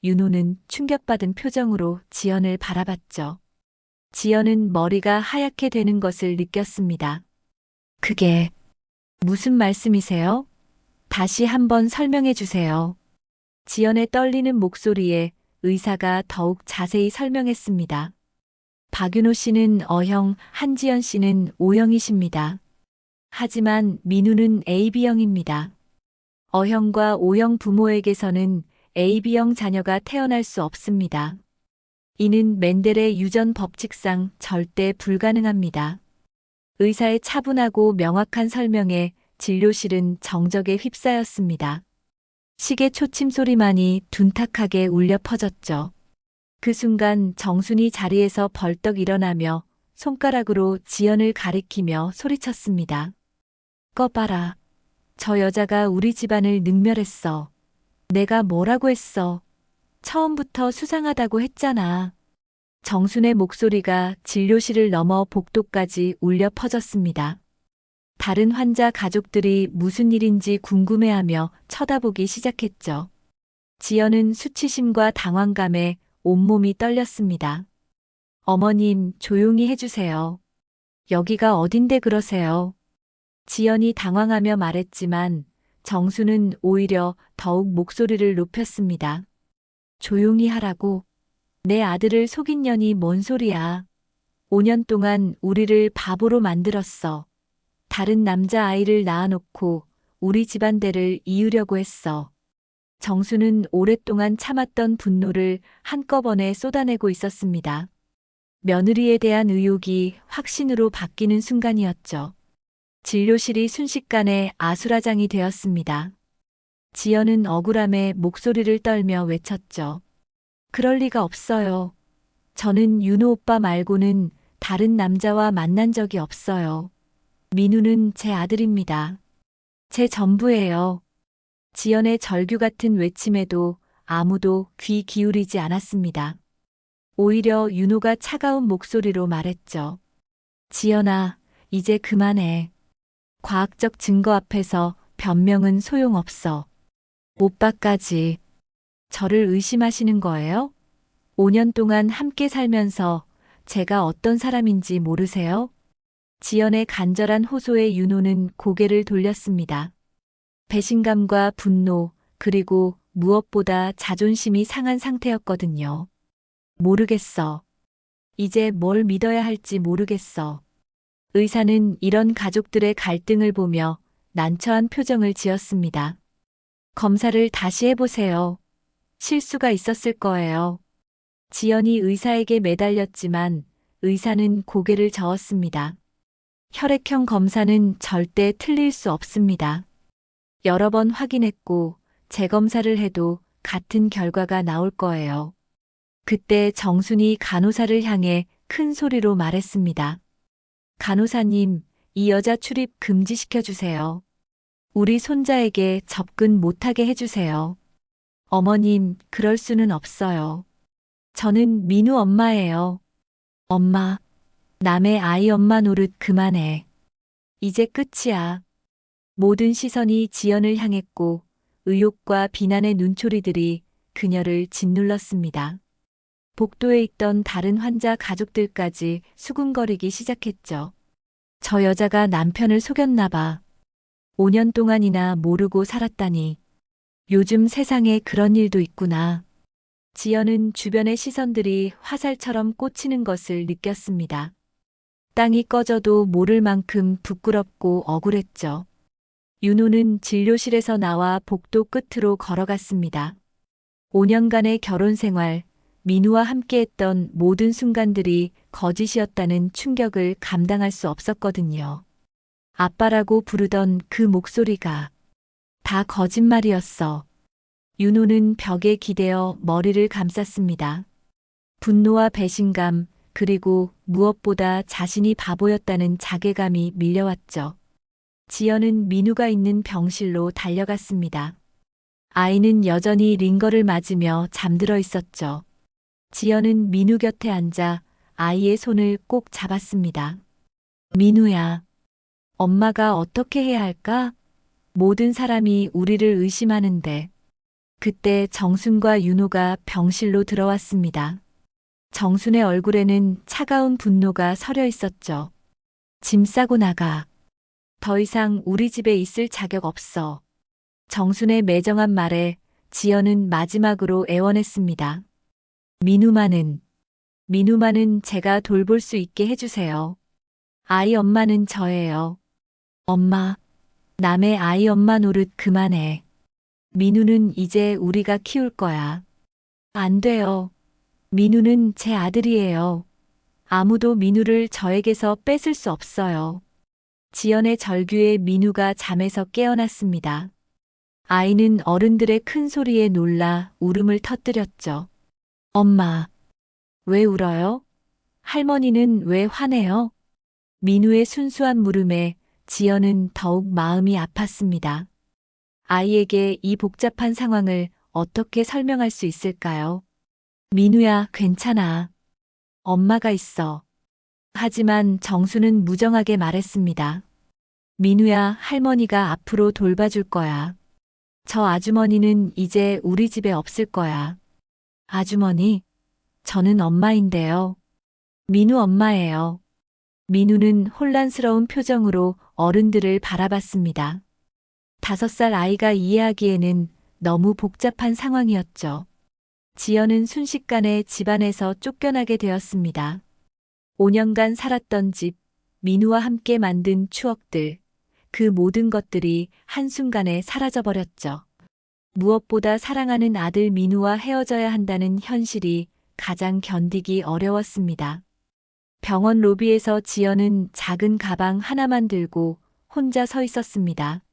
윤호는 충격받은 표정으로 지연을 바라봤죠. 지연은 머리가 하얗게 되는 것을 느꼈습니다. 그게 무슨 말씀이세요? 다시 한번 설명해 주세요. 지연의 떨리는 목소리에 의사가 더욱 자세히 설명했습니다. 박윤호 씨는 O형, 한지연 씨는 O형이십니다. 하지만 민우는 AB형입니다. O형과 O형 부모에게서는 AB형 자녀가 태어날 수 없습니다. 이는 멘델의 유전 법칙상 절대 불가능합니다. 의사의 차분하고 명확한 설명에 진료실은 정적에 휩싸였습니다. 시계 초침 소리만이 둔탁하게 울려 퍼졌죠. 그 순간 정순이 자리에서 벌떡 일어나며 손가락으로 지연을 가리키며 소리쳤습니다. 꺼봐라. 저 여자가 우리 집안을 능멸했어. 내가 뭐라고 했어? 처음부터 수상하다고 했잖아. 정순의 목소리가 진료실을 넘어 복도까지 울려 퍼졌습니다. 다른 환자 가족들이 무슨 일인지 궁금해하며 쳐다보기 시작했죠. 지연은 수치심과 당황감에 온몸이 떨렸습니다. 어머님, 조용히 해주세요. 여기가 어딘데 그러세요? 지연이 당황하며 말했지만 정수는 오히려 더욱 목소리를 높였습니다. 조용히 하라고. 내 아들을 속인 년이 뭔 소리야. 5년 동안 우리를 바보로 만들었어. 다른 남자아이를 낳아놓고 우리 집안대를 이으려고 했어. 정수는 오랫동안 참았던 분노를 한꺼번에 쏟아내고 있었습니다. 며느리에 대한 의혹이 확신으로 바뀌는 순간이었죠. 진료실이 순식간에 아수라장이 되었습니다. 지연은 억울함에 목소리를 떨며 외쳤죠. 그럴 리가 없어요. 저는 윤호 오빠 말고는 다른 남자와 만난 적이 없어요. 민우는 제 아들입니다. 제 전부예요. 지연의 절규 같은 외침에도 아무도 귀 기울이지 않았습니다. 오히려 윤호가 차가운 목소리로 말했죠. 지연아, 이제 그만해. 과학적 증거 앞에서 변명은 소용없어. 오빠까지 저를 의심하시는 거예요? 5년 동안 함께 살면서 제가 어떤 사람인지 모르세요? 지연의 간절한 호소에 윤호는 고개를 돌렸습니다. 배신감과 분노, 그리고 무엇보다 자존심이 상한 상태였거든요. 모르겠어. 이제 뭘 믿어야 할지 모르겠어. 의사는 이런 가족들의 갈등을 보며 난처한 표정을 지었습니다. 검사를 다시 해보세요. 실수가 있었을 거예요. 지연이 의사에게 매달렸지만 의사는 고개를 저었습니다. 혈액형 검사는 절대 틀릴 수 없습니다. 여러 번 확인했고 재검사를 해도 같은 결과가 나올 거예요. 그때 정순이 간호사를 향해 큰 소리로 말했습니다. 간호사님, 이 여자 출입 금지시켜 주세요. 우리 손자에게 접근 못하게 해주세요. 어머님, 그럴 수는 없어요. 저는 민우 엄마예요. 엄마, 남의 아이 엄마 노릇 그만해. 이제 끝이야. 모든 시선이 지연을 향했고 의욕과 비난의 눈초리들이 그녀를 짓눌렀습니다. 복도에 있던 다른 환자 가족들까지 수군거리기 시작했죠. 저 여자가 남편을 속였나 봐. 5년 동안이나 모르고 살았다니. 요즘 세상에 그런 일도 있구나. 지연은 주변의 시선들이 화살처럼 꽂히는 것을 느꼈습니다. 땅이 꺼져도 모를 만큼 부끄럽고 억울했죠. 윤호는 진료실에서 나와 복도 끝으로 걸어갔습니다. 5년간의 결혼 생활, 민우와 함께했던 모든 순간들이 거짓이었다는 충격을 감당할 수 없었거든요. 아빠라고 부르던 그 목소리가 다 거짓말이었어. 윤호는 벽에 기대어 머리를 감쌌습니다. 분노와 배신감, 그리고 무엇보다 자신이 바보였다는 자괴감이 밀려왔죠. 지연은 민우가 있는 병실로 달려갔습니다. 아이는 여전히 링거를 맞으며 잠들어 있었죠. 지연은 민우 곁에 앉아 아이의 손을 꼭 잡았습니다. 민우야, 엄마가 어떻게 해야 할까? 모든 사람이 우리를 의심하는데. 그때 정순과 윤호가 병실로 들어왔습니다. 정순의 얼굴에는 차가운 분노가 서려 있었죠. 짐 싸고 나가. 더 이상 우리 집에 있을 자격 없어. 정순의 매정한 말에 지연은 마지막으로 애원했습니다. 민우만은 제가 돌볼 수 있게 해주세요. 아이 엄마는 저예요. 엄마, 남의 아이 엄마 노릇 그만해. 민우는 이제 우리가 키울 거야. 안 돼요. 민우는 제 아들이에요. 아무도 민우를 저에게서 뺏을 수 없어요. 지연의 절규에 민우가 잠에서 깨어났습니다. 아이는 어른들의 큰 소리에 놀라 울음을 터뜨렸죠. 엄마, 왜 울어요? 할머니는 왜 화내요? 민우의 순수한 물음에 지연은 더욱 마음이 아팠습니다. 아이에게 이 복잡한 상황을 어떻게 설명할 수 있을까요? 민우야, 괜찮아. 엄마가 있어. 하지만 정수는 무정하게 말했습니다. 민우야, 할머니가 앞으로 돌봐줄 거야. 저 아주머니는 이제 우리 집에 없을 거야. 아주머니, 저는 엄마인데요. 민우 엄마예요. 민우는 혼란스러운 표정으로 어른들을 바라봤습니다. 5살 아이가 이해하기에는 너무 복잡한 상황이었죠. 지연은 순식간에 집안에서 쫓겨나게 되었습니다. 5년간 살았던 집, 민우와 함께 만든 추억들, 그 모든 것들이 한순간에 사라져버렸죠. 무엇보다 사랑하는 아들 민우와 헤어져야 한다는 현실이 가장 견디기 어려웠습니다. 병원 로비에서 지연은 작은 가방 하나만 들고 혼자 서 있었습니다.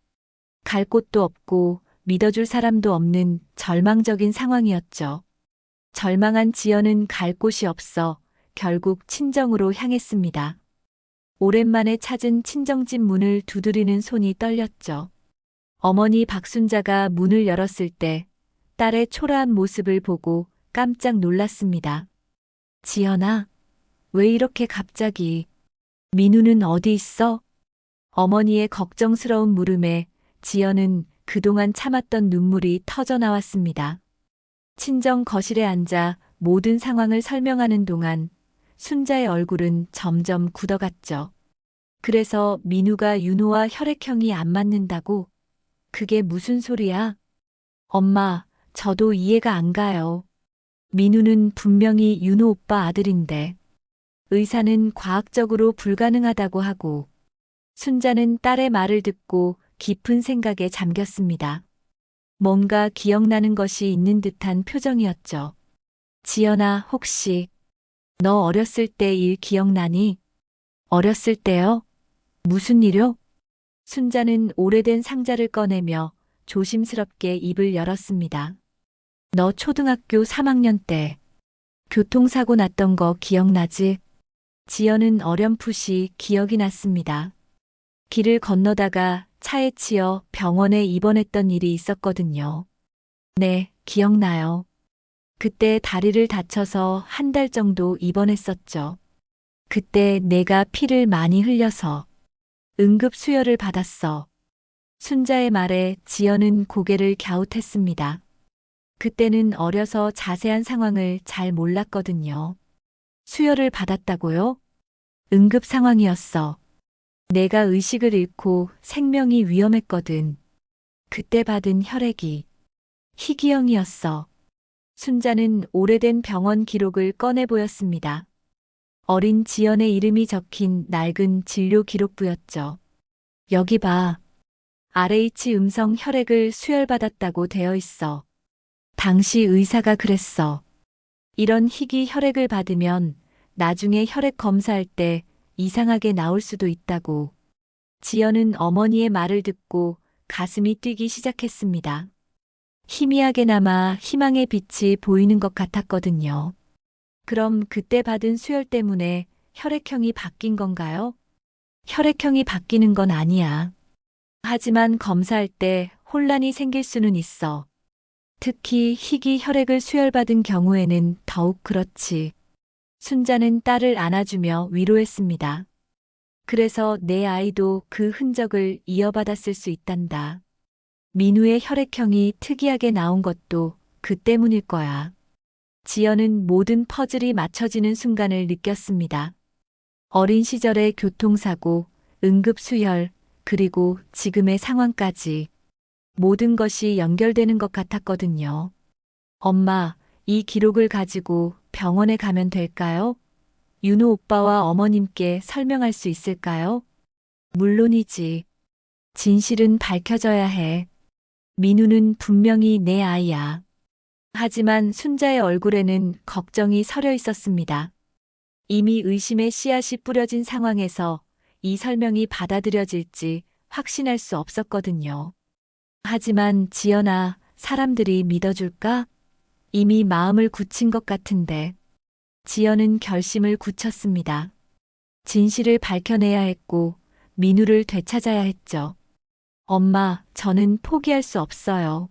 갈 곳도 없고 믿어줄 사람도 없는 절망적인 상황이었죠. 절망한 지연은 갈 곳이 없어 결국 친정으로 향했습니다. 오랜만에 찾은 친정집 문을 두드리는 손이 떨렸죠. 어머니 박순자가 문을 열었을 때 딸의 초라한 모습을 보고 깜짝 놀랐습니다. 지연아, 왜 이렇게 갑자기? 민우는 어디 있어? 어머니의 걱정스러운 물음에 지연은 그동안 참았던 눈물이 터져 나왔습니다. 친정 거실에 앉아 모든 상황을 설명하는 동안 순자의 얼굴은 점점 굳어갔죠. 그래서 민우가 윤호와 혈액형이 안 맞는다고? 그게 무슨 소리야? 엄마, 저도 이해가 안 가요. 민우는 분명히 윤호 오빠 아들인데. 의사는 과학적으로 불가능하다고 하고. 순자는 딸의 말을 듣고 깊은 생각에 잠겼습니다. 뭔가 기억나는 것이 있는 듯한 표정이었죠. 지연아, 혹시 너 어렸을 때 일 기억나니? 어렸을 때요? 무슨 일요? 순자는 오래된 상자를 꺼내며 조심스럽게 입을 열었습니다. 너 초등학교 3학년 때 교통사고 났던 거 기억나지? 지연은 어렴풋이 기억이 났습니다. 길을 건너다가 차에 치여 병원에 입원했던 일이 있었거든요. 네, 기억나요. 그때 다리를 다쳐서 한 달 정도 입원했었죠. 그때 내가 피를 많이 흘려서 응급 수혈을 받았어. 순자의 말에 지연은 고개를 갸웃했습니다. 그때는 어려서 자세한 상황을 잘 몰랐거든요. 수혈을 받았다고요? 응급 상황이었어. 내가 의식을 잃고 생명이 위험했거든. 그때 받은 혈액이 희귀형이었어. 순자는 오래된 병원 기록을 꺼내 보였습니다. 어린 지연의 이름이 적힌 낡은 진료 기록부였죠. 여기 봐. RH 음성 혈액을 수혈받았다고 되어 있어. 당시 의사가 그랬어. 이런 희귀 혈액을 받으면 나중에 혈액 검사할 때 이상하게 나올 수도 있다고. 지연은 어머니의 말을 듣고 가슴이 뛰기 시작했습니다. 희미하게나마 희망의 빛이 보이는 것 같았거든요. 그럼 그때 받은 수혈 때문에 혈액형이 바뀐 건가요? 혈액형이 바뀌는 건 아니야. 하지만 검사할 때 혼란이 생길 수는 있어. 특히 희귀 혈액을 수혈받은 경우에는 더욱 그렇지. 순자는 딸을 안아주며 위로했습니다. 그래서 내 아이도 그 흔적을 이어받았을 수 있단다. 민우의 혈액형이 특이하게 나온 것도 그 때문일 거야. 지연은 모든 퍼즐이 맞춰지는 순간을 느꼈습니다. 어린 시절의 교통사고, 응급수혈, 그리고 지금의 상황까지 모든 것이 연결되는 것 같았거든요. 엄마, 이 기록을 가지고 병원에 가면 될까요? 윤호 오빠와 어머님께 설명할 수 있을까요? 물론이지. 진실은 밝혀져야 해. 민우는 분명히 내 아이야. 하지만 순자의 얼굴에는 걱정이 서려 있었습니다. 이미 의심의 씨앗이 뿌려진 상황에서 이 설명이 받아들여질지 확신할 수 없었거든요. 하지만 지연아, 사람들이 믿어줄까? 이미 마음을 굳힌 것 같은데. 지연은 결심을 굳혔습니다. 진실을 밝혀내야 했고 민우를 되찾아야 했죠. 엄마, 저는 포기할 수 없어요.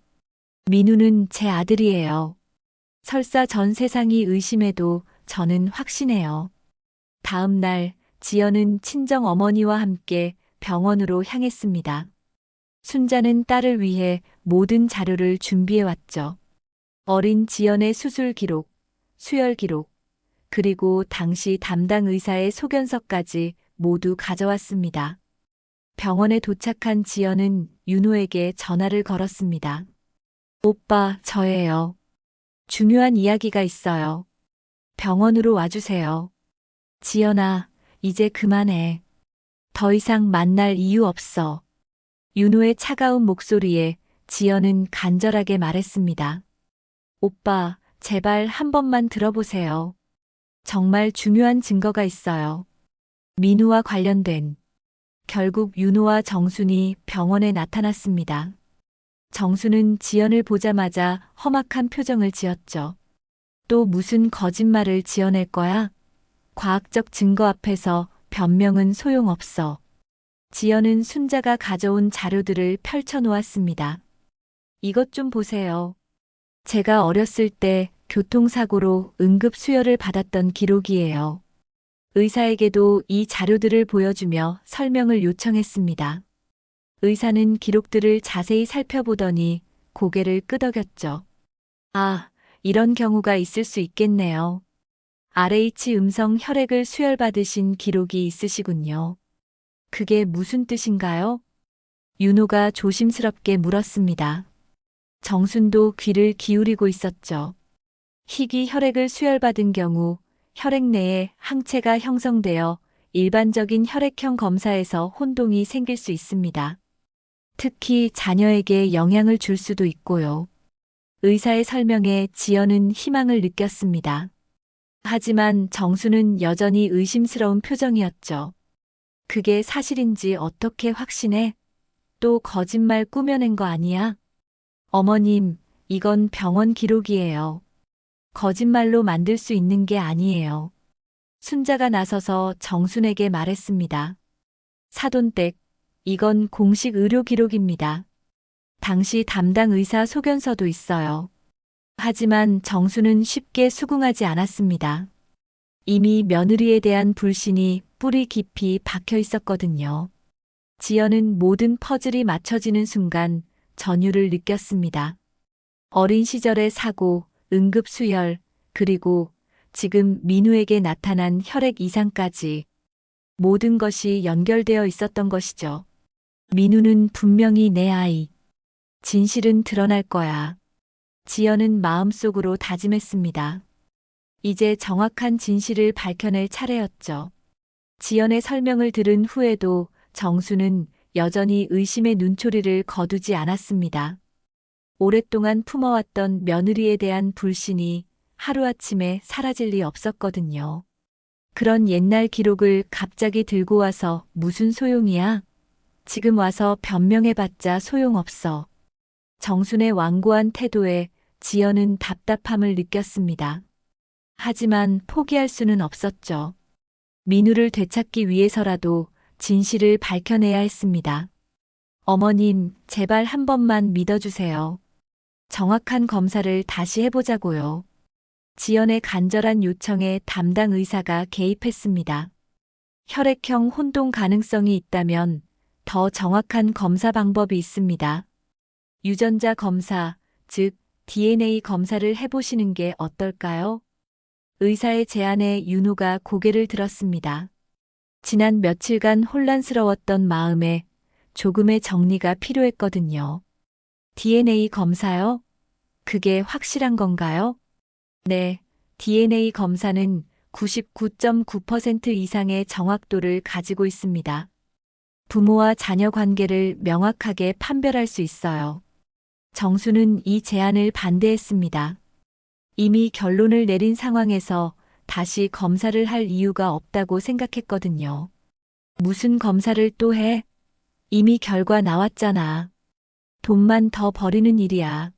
민우는 제 아들이에요. 설사 전 세상이 의심해도 저는 확신해요. 다음 날 지연은 친정 어머니와 함께 병원으로 향했습니다. 순자는 딸을 위해 모든 자료를 준비해 왔죠. 어린 지연의 수술 기록, 수혈 기록, 그리고 당시 담당 의사의 소견서까지 모두 가져왔습니다. 병원에 도착한 지연은 윤호에게 전화를 걸었습니다. 오빠, 저예요. 중요한 이야기가 있어요. 병원으로 와주세요. 지연아, 이제 그만해. 더 이상 만날 이유 없어. 윤호의 차가운 목소리에 지연은 간절하게 말했습니다. 오빠, 제발 한 번만 들어보세요. 정말 중요한 증거가 있어요. 민우와 관련된. 결국 윤호와 정순이 병원에 나타났습니다. 정순은 지연을 보자마자 험악한 표정을 지었죠. 또 무슨 거짓말을 지어낼 거야? 과학적 증거 앞에서 변명은 소용없어. 지연은 순자가 가져온 자료들을 펼쳐놓았습니다. 이것 좀 보세요. 제가 어렸을 때 교통사고로 응급수혈을 받았던 기록이에요. 의사에게도 이 자료들을 보여주며 설명을 요청했습니다. 의사는 기록들을 자세히 살펴보더니 고개를 끄덕였죠. 아, 이런 경우가 있을 수 있겠네요. RH 음성 혈액을 수혈받으신 기록이 있으시군요. 그게 무슨 뜻인가요? 윤호가 조심스럽게 물었습니다. 정순도 귀를 기울이고 있었죠. 희귀 혈액을 수혈받은 경우 혈액 내에 항체가 형성되어 일반적인 혈액형 검사에서 혼동이 생길 수 있습니다. 특히 자녀에게 영향을 줄 수도 있고요. 의사의 설명에 지연은 희망을 느꼈습니다. 하지만 정수는 여전히 의심스러운 표정이었죠. 그게 사실인지 어떻게 확신해? 또 거짓말 꾸며낸 거 아니야? 어머님, 이건 병원 기록이에요. 거짓말로 만들 수 있는 게 아니에요. 순자가 나서서 정순에게 말했습니다. 사돈댁, 이건 공식 의료 기록입니다. 당시 담당 의사 소견서도 있어요. 하지만 정수는 쉽게 수긍하지 않았습니다. 이미 며느리에 대한 불신이 뿌리 깊이 박혀 있었거든요. 지연은 모든 퍼즐이 맞춰지는 순간 전율을 느꼈습니다. 어린 시절의 사고, 응급수혈, 그리고 지금 민우에게 나타난 혈액 이상까지 모든 것이 연결되어 있었던 것이죠. 민우는 분명히 내 아이. 진실은 드러날 거야. 지연은 마음속으로 다짐했습니다. 이제 정확한 진실을 밝혀낼 차례였죠. 지연의 설명을 들은 후에도 정수는 여전히 의심의 눈초리를 거두지 않았습니다. 오랫동안 품어왔던 며느리에 대한 불신이 하루아침에 사라질 리 없었거든요. 그런 옛날 기록을 갑자기 들고 와서 무슨 소용이야? 지금 와서 변명해봤자 소용없어. 정순의 완고한 태도에 지연은 답답함을 느꼈습니다. 하지만 포기할 수는 없었죠. 민우를 되찾기 위해서라도 진실을 밝혀내야 했습니다. 어머님, 제발 한 번만 믿어주세요. 정확한 검사를 다시 해보자고요. 지연의 간절한 요청에 담당 의사가 개입했습니다. 혈액형 혼동 가능성이 있다면 더 정확한 검사 방법이 있습니다. 유전자 검사, 즉 DNA 검사를 해보시는 게 어떨까요? 의사의 제안에 윤호가 고개를 들었습니다. 지난 며칠간 혼란스러웠던 마음에 조금의 정리가 필요했거든요. DNA 검사요? 그게 확실한 건가요? 네, DNA 검사는 99.9% 이상의 정확도를 가지고 있습니다. 부모와 자녀 관계를 명확하게 판별할 수 있어요. 정수는 이 제안을 반대했습니다. 이미 결론을 내린 상황에서 다시 검사를 할 이유가 없다고 생각했거든요. 무슨 검사를 또 해? 이미 결과 나왔잖아. 돈만 더 버리는 일이야.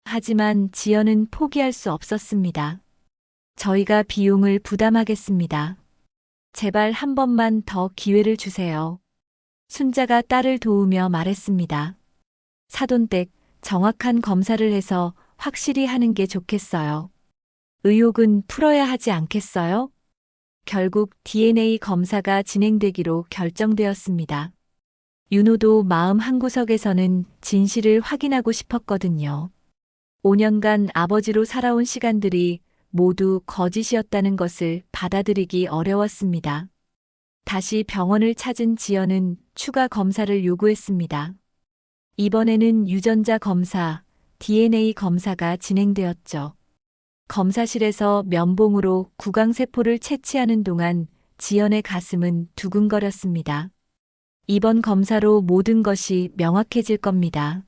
하지만 지연은 포기할 수 없었습니다. 저희가 비용을 부담하겠습니다. 제발 한 번만 더 기회를 주세요. 순자가 딸을 도우며 말했습니다. 사돈댁, 정확한 검사를 해서 확실히 하는 게 좋겠어요. 의혹은 풀어야 하지 않겠어요? 결국 DNA 검사가 진행되기로 결정되었습니다. 윤호도 마음 한구석에서는 진실을 확인하고 싶었거든요. 5년간 아버지로 살아온 시간들이 모두 거짓이었다는 것을 받아들이기 어려웠습니다. 다시 병원을 찾은 지연은 추가 검사를 요구했습니다. 이번에는 유전자 검사, DNA 검사가 진행되었죠. 검사실에서 면봉으로 구강세포를 채취하는 동안 지연의 가슴은 두근거렸습니다. 이번 검사로 모든 것이 명확해질 겁니다.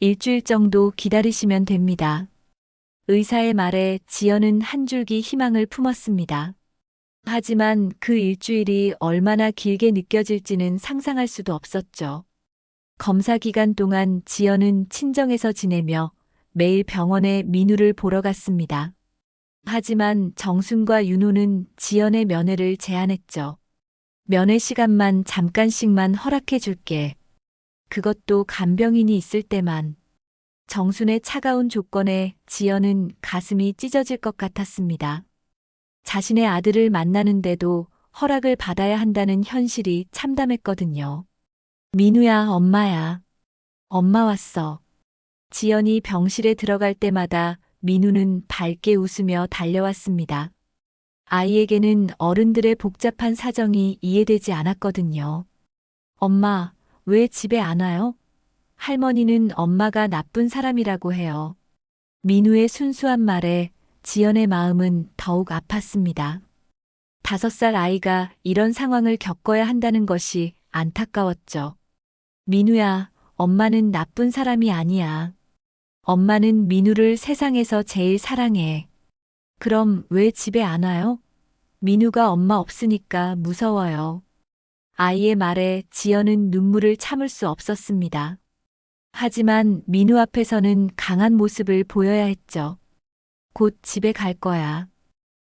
일주일 정도 기다리시면 됩니다. 의사의 말에 지연은 한 줄기 희망을 품었습니다. 하지만 그 일주일이 얼마나 길게 느껴질지는 상상할 수도 없었죠. 검사 기간 동안 지연은 친정에서 지내며 매일 병원에 민우를 보러 갔습니다. 하지만 정순과 윤호는 지연의 면회를 제안했죠. 면회 시간만 잠깐씩만 허락해 줄게. 그것도 간병인이 있을 때만. 정순의 차가운 조건에 지연은 가슴이 찢어질 것 같았습니다. 자신의 아들을 만나는데도 허락을 받아야 한다는 현실이 참담했거든요. 민우야, 엄마야. 엄마 왔어. 지연이 병실에 들어갈 때마다 민우는 밝게 웃으며 달려왔습니다. 아이에게는 어른들의 복잡한 사정이 이해되지 않았거든요. 엄마, 왜 집에 안 와요? 할머니는 엄마가 나쁜 사람이라고 해요. 민우의 순수한 말에 지연의 마음은 더욱 아팠습니다. 5살 아이가 이런 상황을 겪어야 한다는 것이 안타까웠죠. 민우야, 엄마는 나쁜 사람이 아니야. 엄마는 민우를 세상에서 제일 사랑해. 그럼 왜 집에 안 와요? 민우가 엄마 없으니까 무서워요. 아이의 말에 지연은 눈물을 참을 수 없었습니다. 하지만 민우 앞에서는 강한 모습을 보여야 했죠. 곧 집에 갈 거야.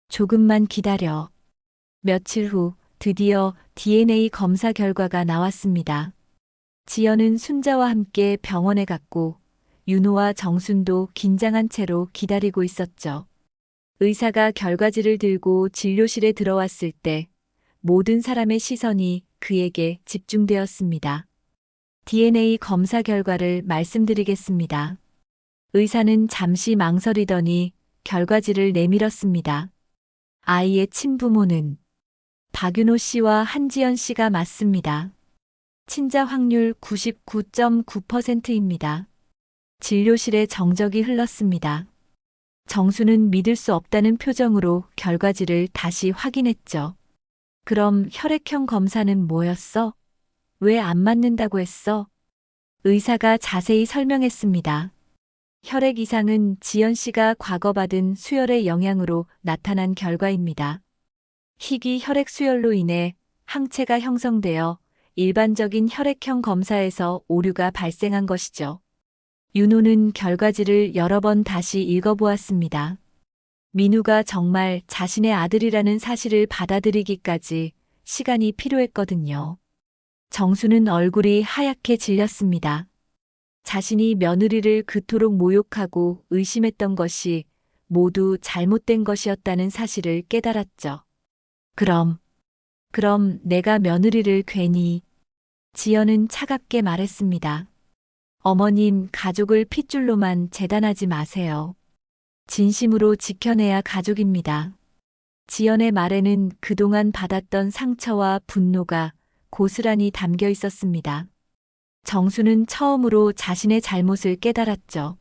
조금만 기다려. 며칠 후 드디어 DNA 검사 결과가 나왔습니다. 지연은 순자와 함께 병원에 갔고 윤호와 정순도 긴장한 채로 기다리고 있었죠. 의사가 결과지를 들고 진료실에 들어왔을 때 모든 사람의 시선이 그에게 집중되었습니다. DNA 검사 결과를 말씀드리겠습니다. 의사는 잠시 망설이더니 결과지를 내밀었습니다. 아이의 친부모는 박윤호 씨와 한지연 씨가 맞습니다. 친자 확률 99.9%입니다. 진료실에 정적이 흘렀습니다. 정수는 믿을 수 없다는 표정으로 결과지를 다시 확인했죠. 그럼 혈액형 검사는 뭐였어? 왜 안 맞는다고 했어? 의사가 자세히 설명했습니다. 혈액 이상은 지연 씨가 과거 받은 수혈의 영향으로 나타난 결과입니다. 희귀 혈액 수혈로 인해 항체가 형성되어 일반적인 혈액형 검사에서 오류가 발생한 것이죠. 윤호는 결과지를 여러 번 다시 읽어보았습니다. 민우가 정말 자신의 아들이라는 사실을 받아들이기까지 시간이 필요했거든요. 정수는 얼굴이 하얗게 질렸습니다. 자신이 며느리를 그토록 모욕하고 의심했던 것이 모두 잘못된 것이었다는 사실을 깨달았죠. 그럼 내가 며느리를 괜히. 지연은 차갑게 말했습니다. 어머님, 가족을 핏줄로만 재단하지 마세요. 진심으로 지켜내야 가족입니다. 지연의 말에는 그동안 받았던 상처와 분노가 고스란히 담겨 있었습니다. 정수는 처음으로 자신의 잘못을 깨달았죠.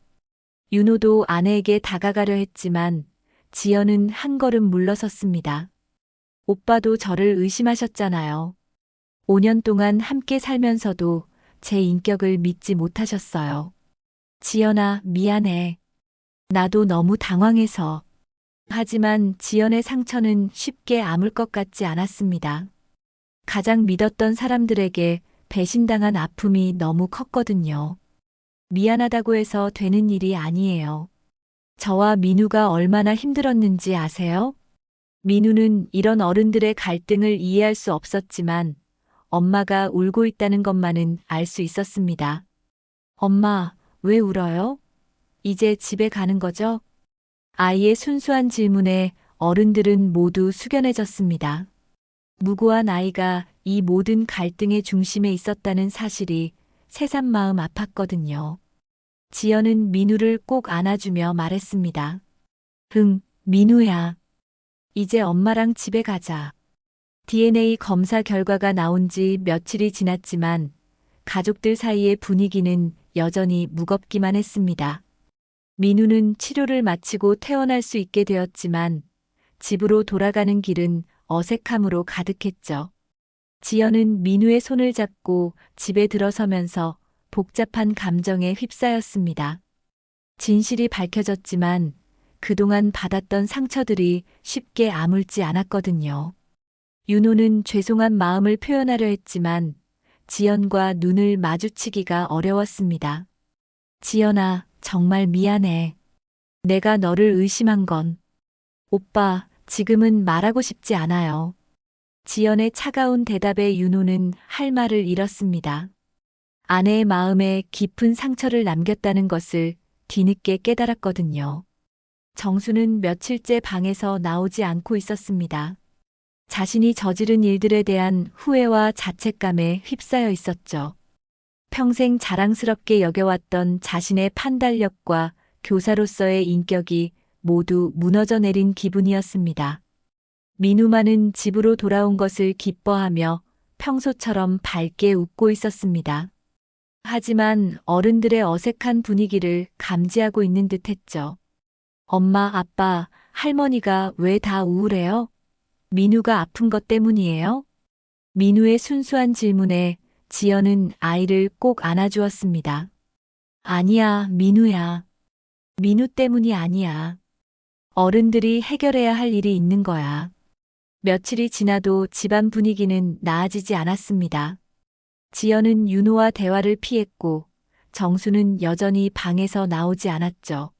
윤호도 아내에게 다가가려 했지만 지연은 한 걸음 물러섰습니다. 오빠도 저를 의심하셨잖아요. 5년 동안 함께 살면서도 제 인격을 믿지 못하셨어요. 지연아, 미안해. 나도 너무 당황해서. 하지만 지연의 상처는 쉽게 아물 것 같지 않았습니다. 가장 믿었던 사람들에게 배신당한 아픔이 너무 컸거든요. 미안하다고 해서 되는 일이 아니에요. 저와 민우가 얼마나 힘들었는지 아세요? 민우는 이런 어른들의 갈등을 이해할 수 없었지만 엄마가 울고 있다는 것만은 알 수 있었습니다. 엄마, 왜 울어요? 이제 집에 가는 거죠? 아이의 순수한 질문에 어른들은 모두 숙연해졌습니다. 무고한 아이가 이 모든 갈등의 중심에 있었다는 사실이 새삼마음 아팠거든요. 지연은 민우를 꼭 안아주며 말했습니다. 응, 민우야. 이제 엄마랑 집에 가자. DNA 검사 결과가 나온 지 며칠이 지났지만 가족들 사이의 분위기는 여전히 무겁기만 했습니다. 민우는 치료를 마치고 퇴원할 수 있게 되었지만 집으로 돌아가는 길은 어색함으로 가득했죠. 지연은 민우의 손을 잡고 집에 들어서면서 복잡한 감정에 휩싸였습니다. 진실이 밝혀졌지만 그동안 받았던 상처들이 쉽게 아물지 않았거든요. 윤호는 죄송한 마음을 표현하려 했지만 지연과 눈을 마주치기가 어려웠습니다. 지연아, 정말 미안해. 내가 너를 의심한 건. 오빠, 지금은 말하고 싶지 않아요. 지연의 차가운 대답에 윤호는 할 말을 잃었습니다. 아내의 마음에 깊은 상처를 남겼다는 것을 뒤늦게 깨달았거든요. 정수는 며칠째 방에서 나오지 않고 있었습니다. 자신이 저지른 일들에 대한 후회와 자책감에 휩싸여 있었죠. 평생 자랑스럽게 여겨왔던 자신의 판단력과 교사로서의 인격이 모두 무너져 내린 기분이었습니다. 민우만은 집으로 돌아온 것을 기뻐하며 평소처럼 밝게 웃고 있었습니다. 하지만 어른들의 어색한 분위기를 감지하고 있는 듯했죠. 엄마, 아빠, 할머니가 왜 다 우울해요? 민우가 아픈 것 때문이에요? 민우의 순수한 질문에 지연은 아이를 꼭 안아주었습니다. 아니야, 민우야. 민우 때문이 아니야. 어른들이 해결해야 할 일이 있는 거야. 며칠이 지나도 집안 분위기는 나아지지 않았습니다. 지연은 윤호와 대화를 피했고 정수는 여전히 방에서 나오지 않았죠.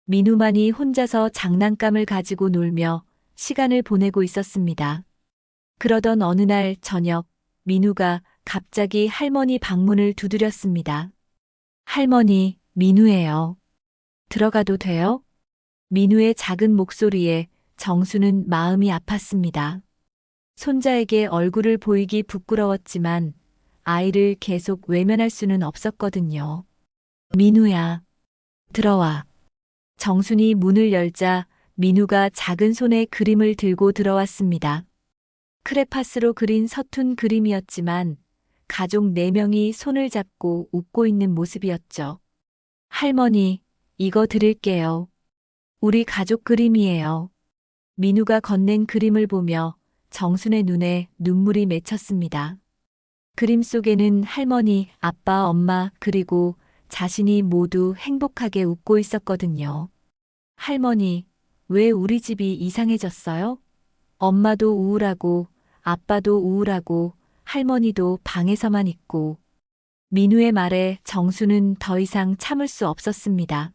민우만이 혼자서 장난감을 가지고 놀며 시간을 보내고 있었습니다. 그러던 어느 날 저녁, 민우가 갑자기 할머니 방문을 두드렸습니다. 할머니, 민우예요. 들어가도 돼요? 민우의 작은 목소리에 정수는 마음이 아팠습니다. 손자에게 얼굴을 보이기 부끄러웠지만 아이를 계속 외면할 수는 없었거든요. 민우야, 들어와. 정순이 문을 열자 민우가 작은 손에 그림을 들고 들어왔습니다. 크레파스로 그린 서툰 그림이었지만 가족 4명이 손을 잡고 웃고 있는 모습이었죠. 할머니, 이거 드릴게요. 우리 가족 그림이에요. 민우가 건넨 그림을 보며 정순의 눈에 눈물이 맺혔습니다. 그림 속에는 할머니, 아빠, 엄마, 그리고 자신이 모두 행복하게 웃고 있었거든요. 할머니, 왜 우리 집이 이상해졌어요? 엄마도 우울하고, 아빠도 우울하고, 할머니도 방에서만 있고. 민우의 말에 정수는 더 이상 참을 수 없었습니다.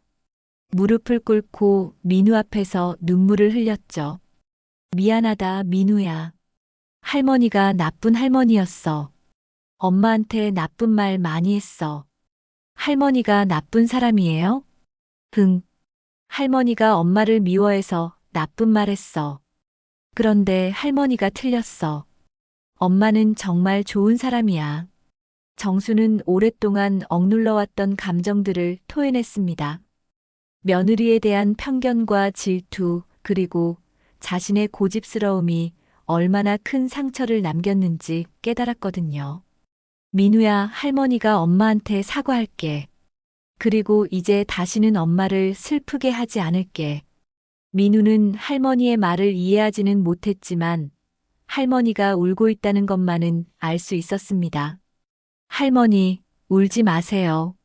무릎을 꿇고 민우 앞에서 눈물을 흘렸죠. 미안하다, 민우야. 할머니가 나쁜 할머니였어. 엄마한테 나쁜 말 많이 했어. 할머니가 나쁜 사람이에요? 응. 할머니가 엄마를 미워해서 나쁜 말 했어. 그런데 할머니가 틀렸어. 엄마는 정말 좋은 사람이야. 정수는 오랫동안 억눌러왔던 감정들을 토해냈습니다. 며느리에 대한 편견과 질투, 그리고 자신의 고집스러움이 얼마나 큰 상처를 남겼는지 깨달았거든요. 민우야, 할머니가 엄마한테 사과할게. 그리고 이제 다시는 엄마를 슬프게 하지 않을게. 민우는 할머니의 말을 이해하지는 못했지만 할머니가 울고 있다는 것만은 알 수 있었습니다. 할머니, 울지 마세요.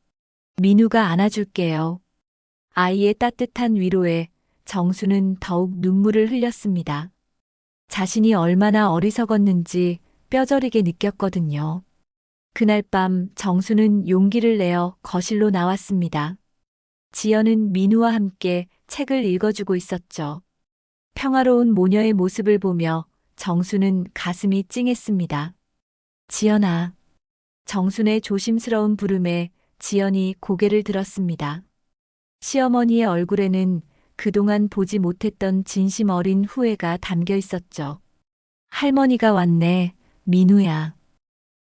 민우가 안아줄게요. 아이의 따뜻한 위로에 정수는 더욱 눈물을 흘렸습니다. 자신이 얼마나 어리석었는지 뼈저리게 느꼈거든요. 그날 밤 정수는 용기를 내어 거실로 나왔습니다. 지연은 민우와 함께 책을 읽어주고 있었죠. 평화로운 모녀의 모습을 보며 정수는 가슴이 찡했습니다. 지연아. 정순의 조심스러운 부름에 지연이 고개를 들었습니다. 시어머니의 얼굴에는 그동안 보지 못했던 진심 어린 후회가 담겨 있었죠. 할머니가 왔네, 민우야.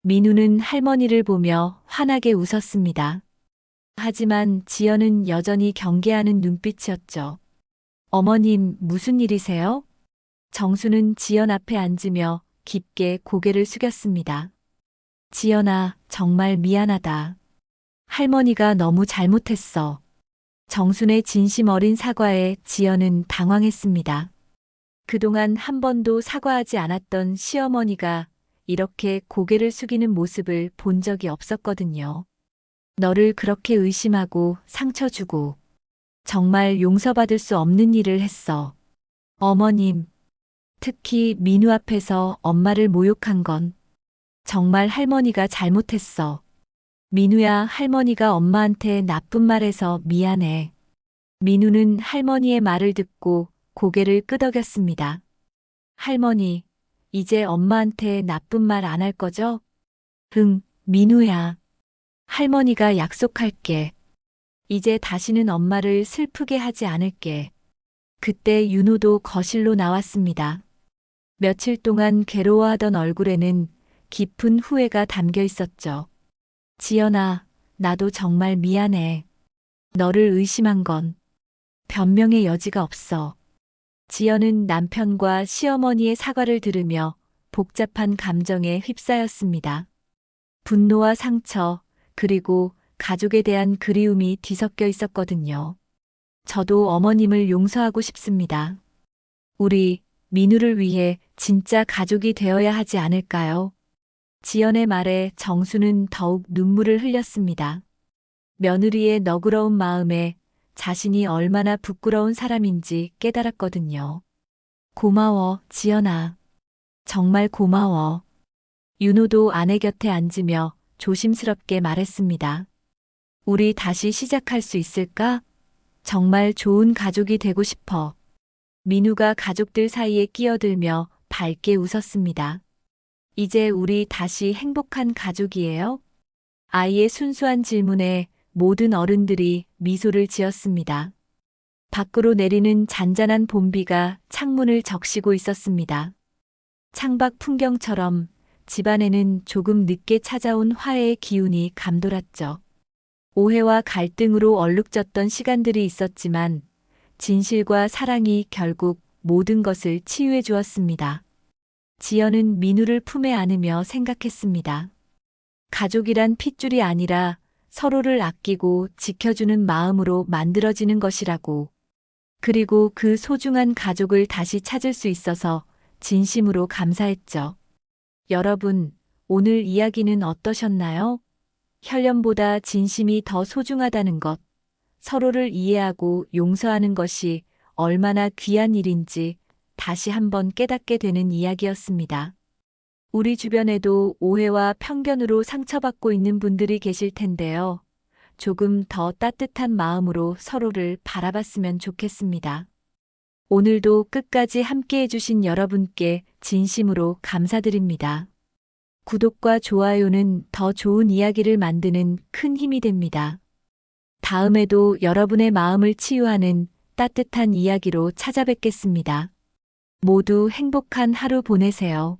민우는 할머니를 보며 환하게 웃었습니다. 하지만 지연은 여전히 경계하는 눈빛이었죠. 어머님, 무슨 일이세요? 정수는 지연 앞에 앉으며 깊게 고개를 숙였습니다. 지연아, 정말 미안하다. 할머니가 너무 잘못했어. 정순의 진심 어린 사과에 지연은 당황했습니다. 그동안 한 번도 사과하지 않았던 시어머니가 이렇게 고개를 숙이는 모습을 본 적이 없었거든요. 너를 그렇게 의심하고 상처 주고 정말 용서받을 수 없는 일을 했어. 어머님, 특히 민우 앞에서 엄마를 모욕한 건 정말 할머니가 잘못했어. 민우야, 할머니가 엄마한테 나쁜 말해서 미안해. 민우는 할머니의 말을 듣고 고개를 끄덕였습니다. 할머니, 이제 엄마한테 나쁜 말 안 할 거죠? 응, 민우야. 할머니가 약속할게. 이제 다시는 엄마를 슬프게 하지 않을게. 그때 윤호도 거실로 나왔습니다. 며칠 동안 괴로워하던 얼굴에는 깊은 후회가 담겨 있었죠. 지연아, 나도 정말 미안해. 너를 의심한 건 변명의 여지가 없어. 지연은 남편과 시어머니의 사과를 들으며 복잡한 감정에 휩싸였습니다. 분노와 상처, 그리고 가족에 대한 그리움이 뒤섞여 있었거든요. 저도 어머님을 용서하고 싶습니다. 우리 민우를 위해 진짜 가족이 되어야 하지 않을까요? 지연의 말에 정수는 더욱 눈물을 흘렸습니다. 며느리의 너그러운 마음에 자신이 얼마나 부끄러운 사람인지 깨달았거든요. 고마워, 지연아. 정말 고마워. 윤호도 아내 곁에 앉으며 조심스럽게 말했습니다. 우리 다시 시작할 수 있을까? 정말 좋은 가족이 되고 싶어. 민우가 가족들 사이에 끼어들며 밝게 웃었습니다. 이제 우리 다시 행복한 가족이에요? 아이의 순수한 질문에 모든 어른들이 미소를 지었습니다. 밖으로 내리는 잔잔한 봄비가 창문을 적시고 있었습니다. 창밖 풍경처럼 집안에는 조금 늦게 찾아온 화해의 기운이 감돌았죠. 오해와 갈등으로 얼룩졌던 시간들이 있었지만 진실과 사랑이 결국 모든 것을 치유해 주었습니다. 지연은 민우를 품에 안으며 생각했습니다. 가족이란 핏줄이 아니라 서로를 아끼고 지켜주는 마음으로 만들어지는 것이라고. 그리고 그 소중한 가족을 다시 찾을 수 있어서 진심으로 감사했죠. 여러분, 오늘 이야기는 어떠셨나요? 혈연보다 진심이 더 소중하다는 것, 서로를 이해하고 용서하는 것이 얼마나 귀한 일인지 다시 한번 깨닫게 되는 이야기였습니다. 우리 주변에도 오해와 편견으로 상처받고 있는 분들이 계실 텐데요. 조금 더 따뜻한 마음으로 서로를 바라봤으면 좋겠습니다. 오늘도 끝까지 함께 해주신 여러분께 진심으로 감사드립니다. 구독과 좋아요는 더 좋은 이야기를 만드는 큰 힘이 됩니다. 다음에도 여러분의 마음을 치유하는 따뜻한 이야기로 찾아뵙겠습니다. 모두 행복한 하루 보내세요.